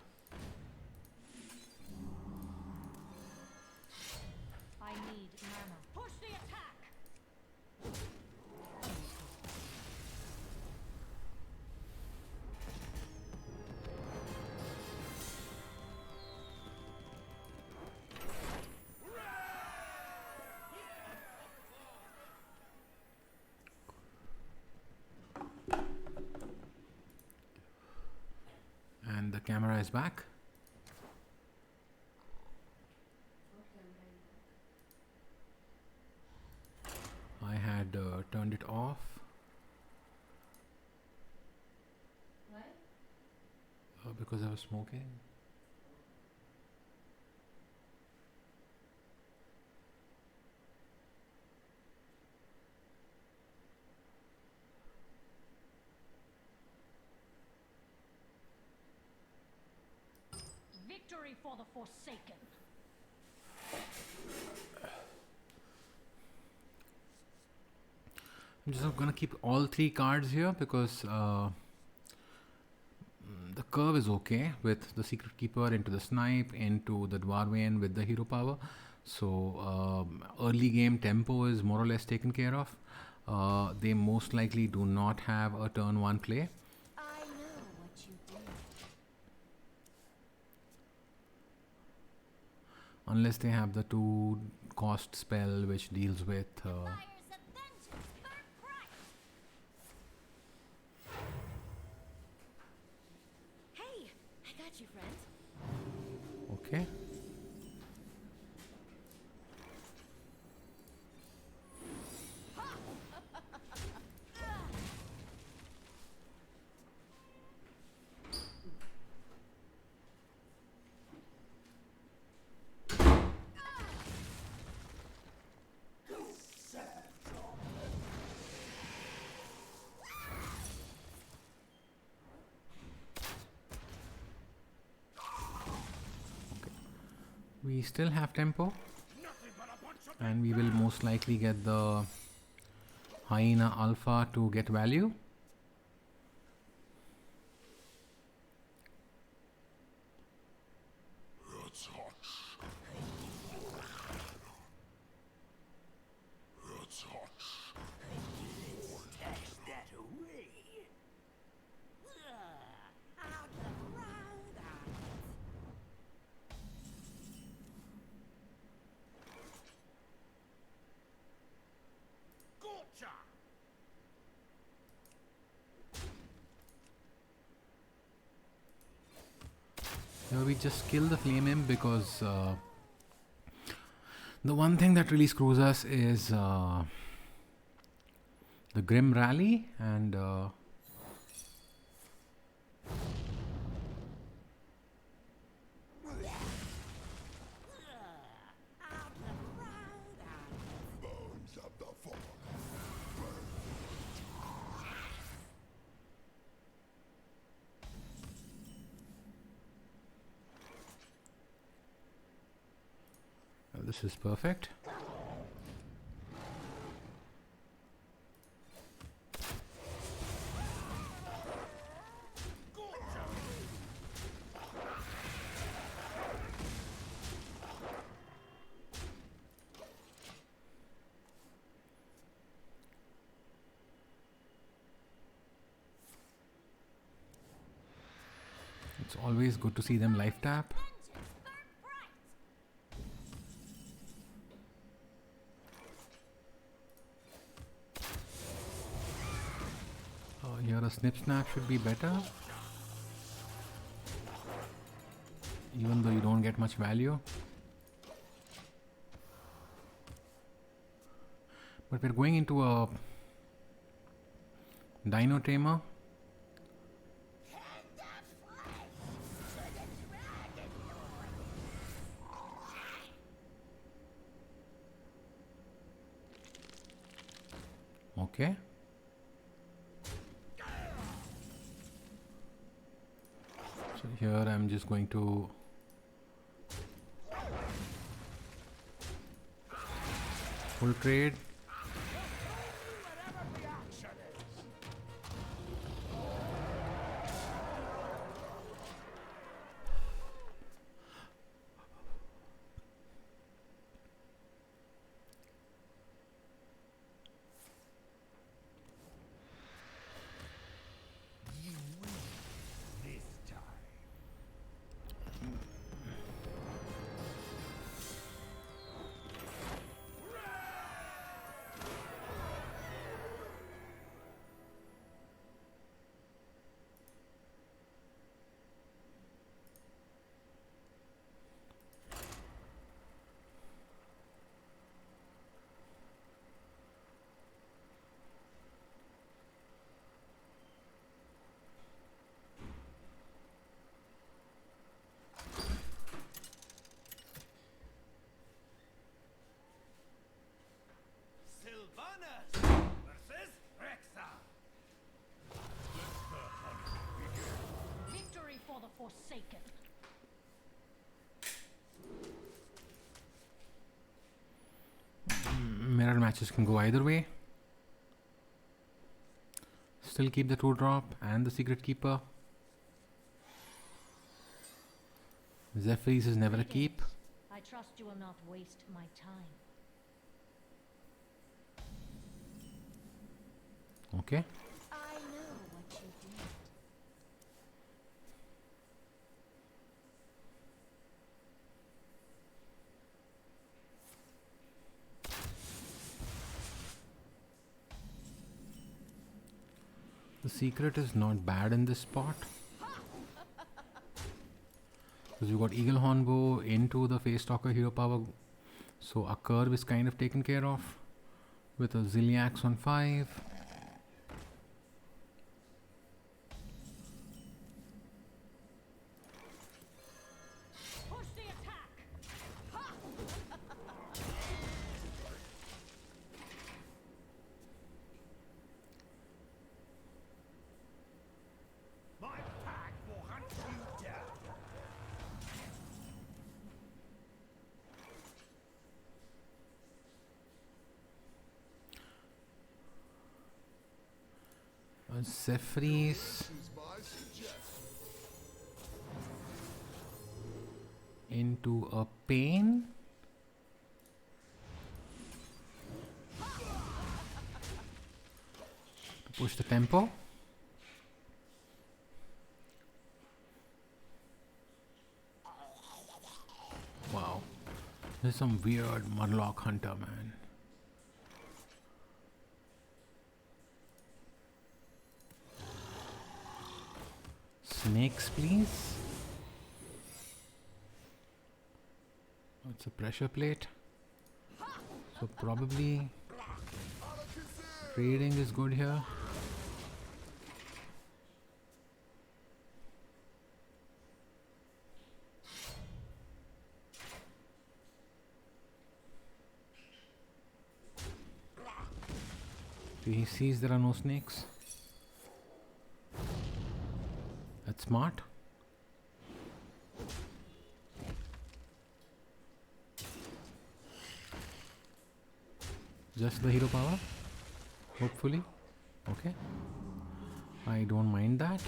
I need mana. Push the attack! And the camera is back. I had turned it off. Because I was smoking. Victory for the Forsaken. I'm just gonna keep all 3 cards here because the curve is okay with the Secret Keeper into the Snipe, into the Dwarven with the hero power. So early game tempo is more or less taken care of. They most likely do not have a turn 1 play. I know what you did. Unless they have the 2 cost spell which deals with Fires of vengeance burn bright. Hey, I got you, friend. okay. We still have tempo, and we will most likely get the Hyena Alpha to get value. It's hot. It's hot. Gotcha! Here we just kill the Flame Imp because the one thing that really screws us is the Grim Rally, and Bones of the fallen. this is perfect. It's always good to see them life tap. Vengeance burn bright. Here a Snip Snap should be better, even though you don't get much value. But we're going into a Dino Tamer. Okay. So here I'm just going to full trade. forsaken. Mirror matches can go either way. Still keep the 2-drop and the Secret Keeper. Zephyrs is never a keep. I trust you will not waste my time. Okay. I know what you did. The Secret is not bad in this spot. Because you got Eagle Hornbow into the Face Stalker Hero Power. So a curve is kind of taken care of. With a Ziliax on 5. Push the attack! My pack will hunt you down. Zephyrs into a pain. To push the tempo. Wow. This is some weird Murloc Hunter, man. Snakes, please. Oh, it's a pressure plate. So probably trading is good here. So he sees there are no snakes. That's smart. Just the hero power, hopefully. Okay, I don't mind that.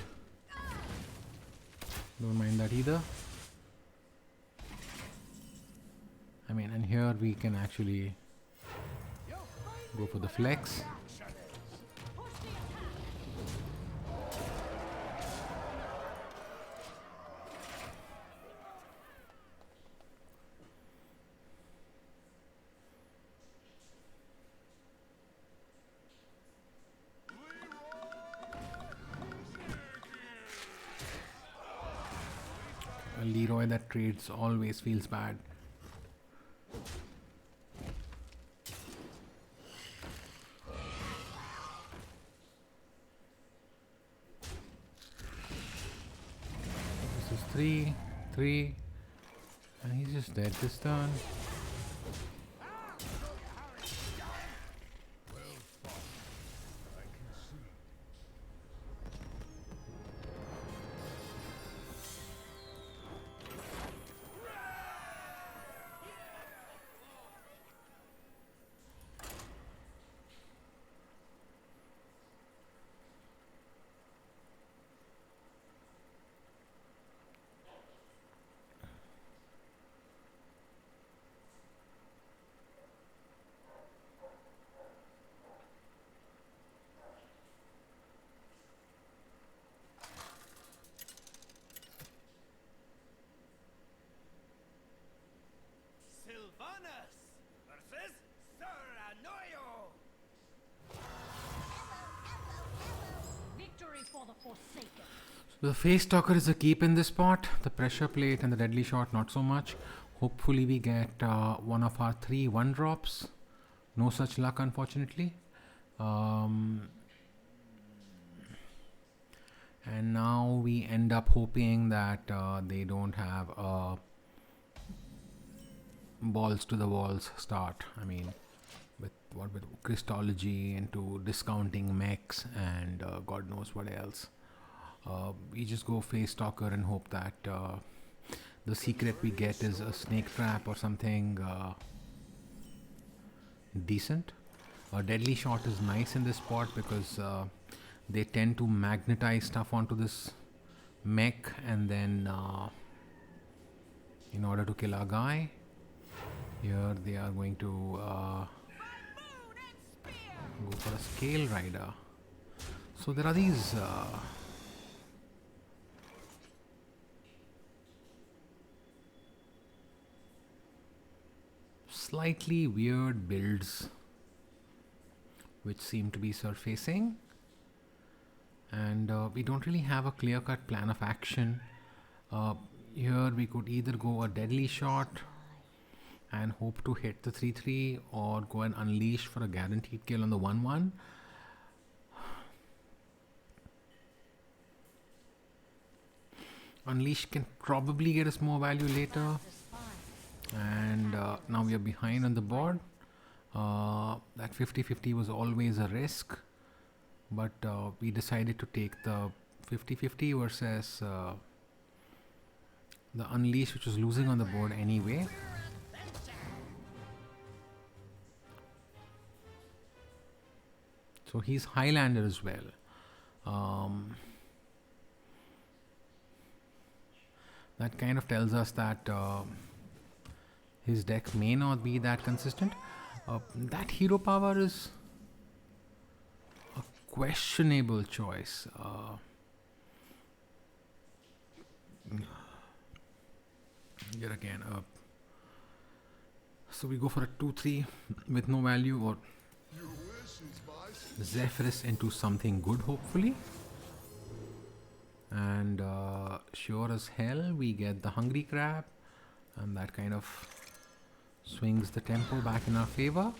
Don't mind that either. I mean, and here we can actually go for the flex. A Leroy that trades always feels bad. This is 3, and he's just dead this turn. Sylvanas versus Serranoyo. Victory for the Forsaken. So the Face Stalker is a keep in this spot. The pressure plate and the deadly shot not so much. Hopefully we get one of our 3 1-drops. No such luck, unfortunately. And now we end up hoping that they don't have a balls to the walls start. I mean, with Christology into discounting mechs and God knows what else. We just go face stalker and hope that the secret we get is a snake trap or something decent. A deadly shot is nice in this spot because they tend to magnetize stuff onto this mech, and then in order to kill our guy, here they are going to go for a scale rider. So there are these slightly weird builds which seem to be surfacing, and we don't really have a clear-cut plan of action. Here we could either go a deadly shot and hope to hit the 3-3, or go and unleash for a guaranteed kill on the 1-1. Unleash can probably get us more value later, and now we are behind on the board. That 50-50 was always a risk, but we decided to take the 50-50 versus the Unleash, which was losing on the board anyway. So he's Highlander as well. That kind of tells us that his deck may not be that consistent. That hero power is a questionable choice. Here again, so we go for a 2-3 with no value, or Zephyrus into something good, hopefully. And sure as hell we get the Hungry Crab, and that kind of swings the tempo back in our favor.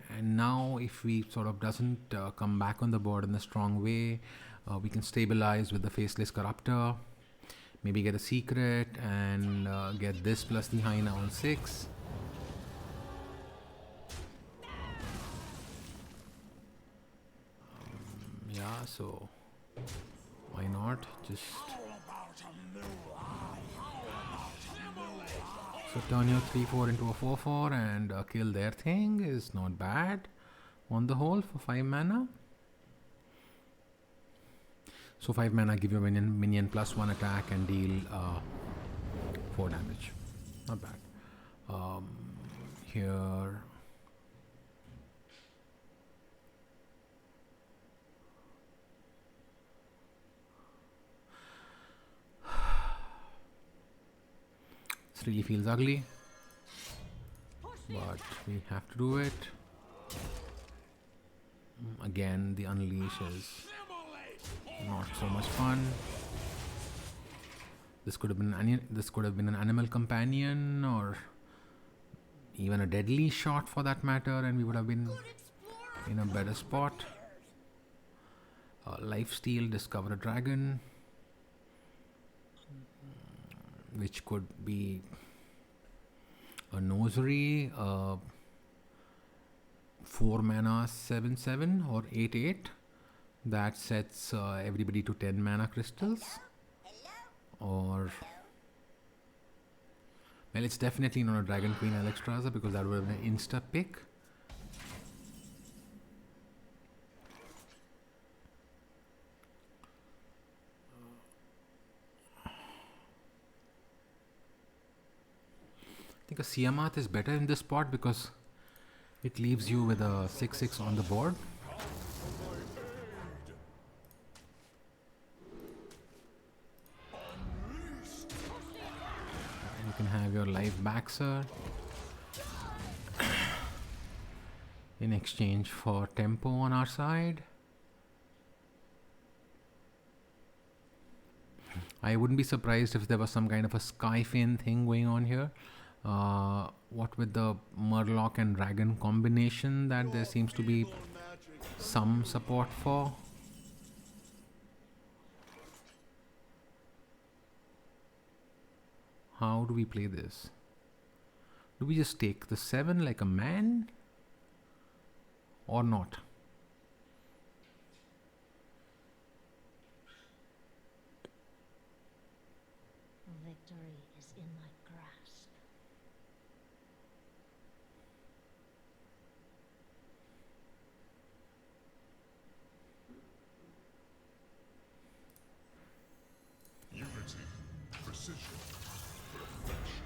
And now if we sort of doesn't come back on the board in a strong way, we can stabilize with the Faceless Corruptor, maybe get a secret and get this plus the Hyena on 6. Yeah, so why not just so turn your 3-4 into a 4-4 and kill their thing is not bad on the whole for 5 mana. So 5 mana give your minion plus 1 attack and deal 4 damage. Not bad. Here this really feels ugly, but we have to do it. Again, the Unleash is not so much fun. This could have been an animal companion, or even a deadly shot for that matter, and we would have been in a better spot. Lifesteal, discover a dragon, which could be a Nosary, 4 mana 7/7 or 8/8 that sets everybody to 10 mana crystals. Or well, it's definitely not a Dragon Queen Alexstrasza, because that would have been an insta pick. I think a Siamat is better in this spot because it leaves you with a 6/6 on the board. You can have your life back, sir, in exchange for tempo on our side. I wouldn't be surprised if there was some kind of a Skyfin thing going on here. What with the Murloc and Dragon combination that there seems to be some support for. How do we play this? Do we just take the 7 like a man? Or not? victory is in my grasp. Unity, precision, perfection.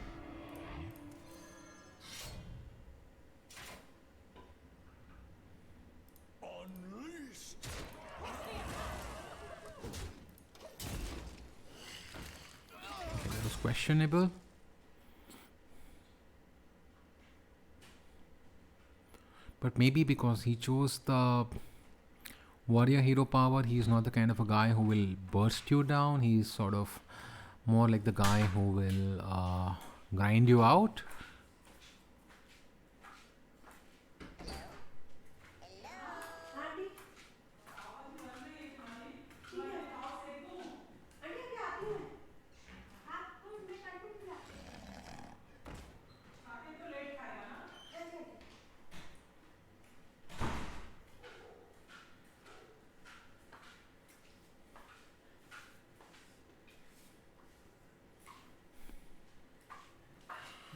Unleashed! That was questionable. But maybe because he chose the warrior hero power, he's not the kind of a guy who will burst you down. He's sort of more like the guy who will grind you out.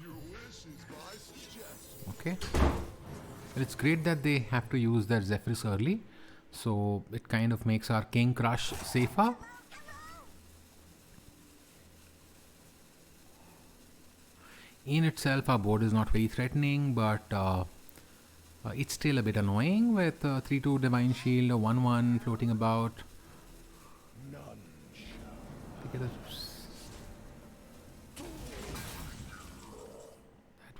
Your wish is my suggestion. Okay. Well, it's great that they have to use their Zephrys early, so it kind of makes our King Crush safer. In itself, our board is not very threatening, but it's still a bit annoying with 3-2 Divine Shield, a 1-1 floating about. Okay, that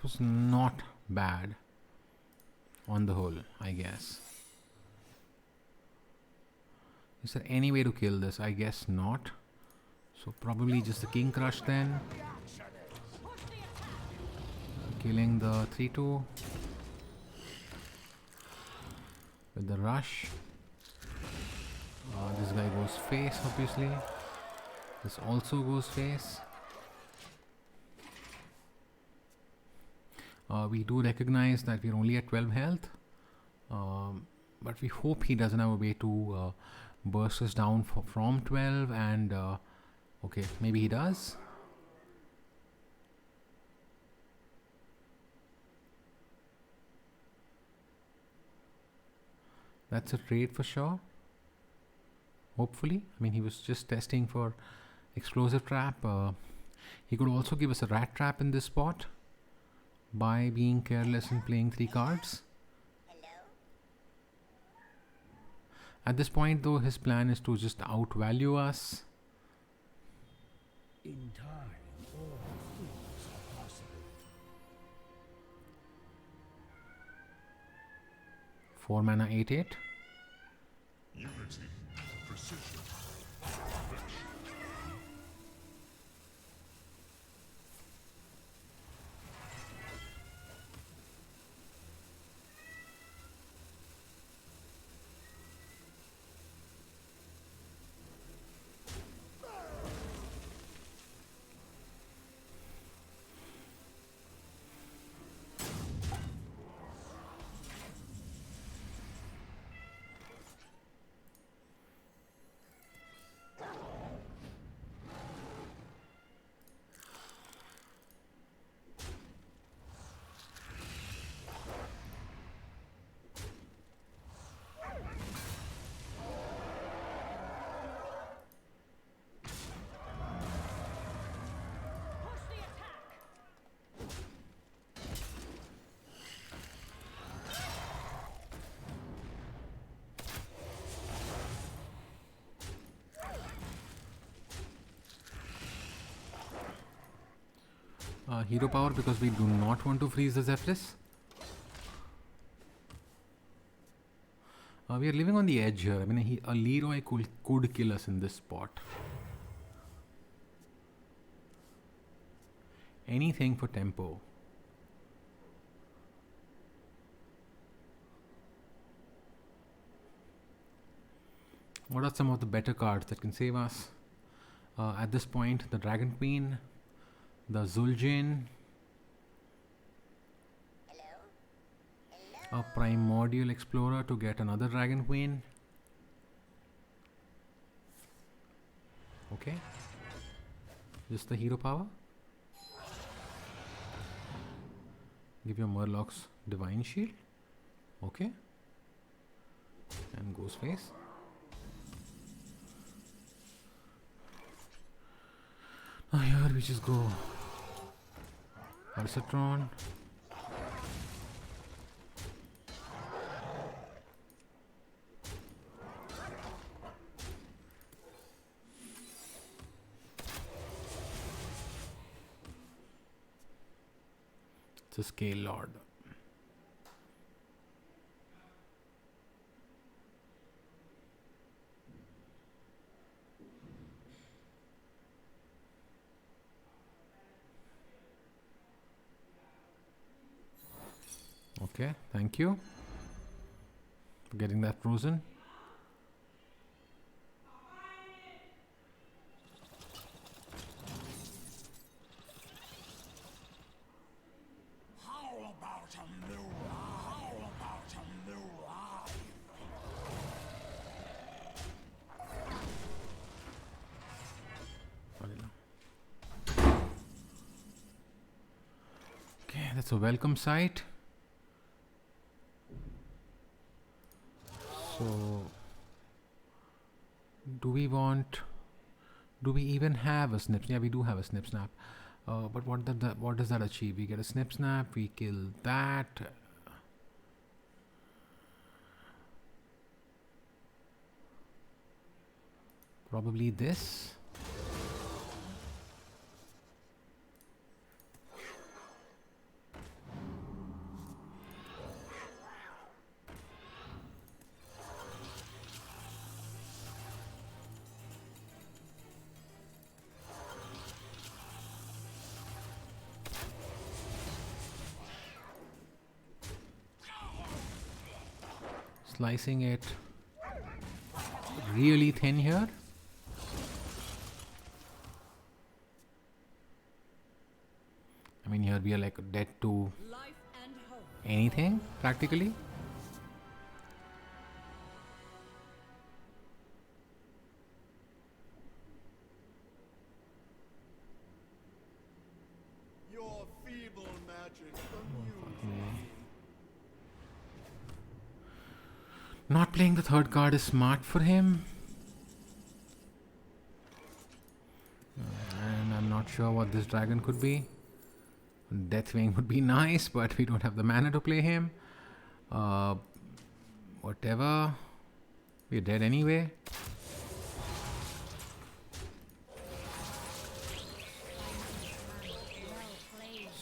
was not bad on the whole, I guess. Is there any way to kill this? I guess not. So probably just the King Crush then. Killing the 3-2 with the rush. This guy goes face, obviously. This also goes face. We do recognize that we're only at 12 health, but we hope he doesn't have a way to burst us down from 12, and okay, maybe he does. That's a trade for sure. Hopefully. I mean, he was just testing for explosive trap. He could also give us a rat trap in this spot by being careless and playing 3 cards. At this point though, his plan is to just outvalue us. In time, all things are possible. 4 mana 8/8. Unity, precision, perfection. Hero power because we do not want to freeze the Zephrys. We are living on the edge here. I mean, a Leroy could kill us in this spot. Anything for tempo. What are some of the better cards that can save us? At this point, the Dragon Queen, the Zul'jin, a Primordial Explorer to get another Dragon Queen. Okay. Just the hero power. Give your Murlocs Divine Shield. Okay. And Ghostface. Now here we just go Ursatron. It's a Scale Lord. Okay, thank you for getting that frozen. How about a new how about a new life? Okay, that's a welcome sight. So, do we even have a snip? Yeah, we do have a snip snap. But what does that achieve? We get a snip snap, we kill that. Probably this. Slicing it really thin here. I mean, here we are like dead to Life and hope. anything practically. Your feeble magic amuses. Not playing the third card is smart for him. And I'm not sure what this dragon could be. Deathwing would be nice, but we don't have the mana to play him. Whatever. We're dead anyway.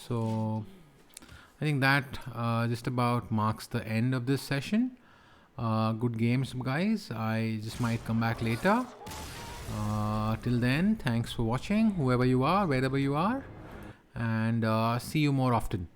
So I think that just about marks the end of this session. Good games, guys. I just might come back later. Till then, thanks for watching, whoever you are, wherever you are, and see you more often.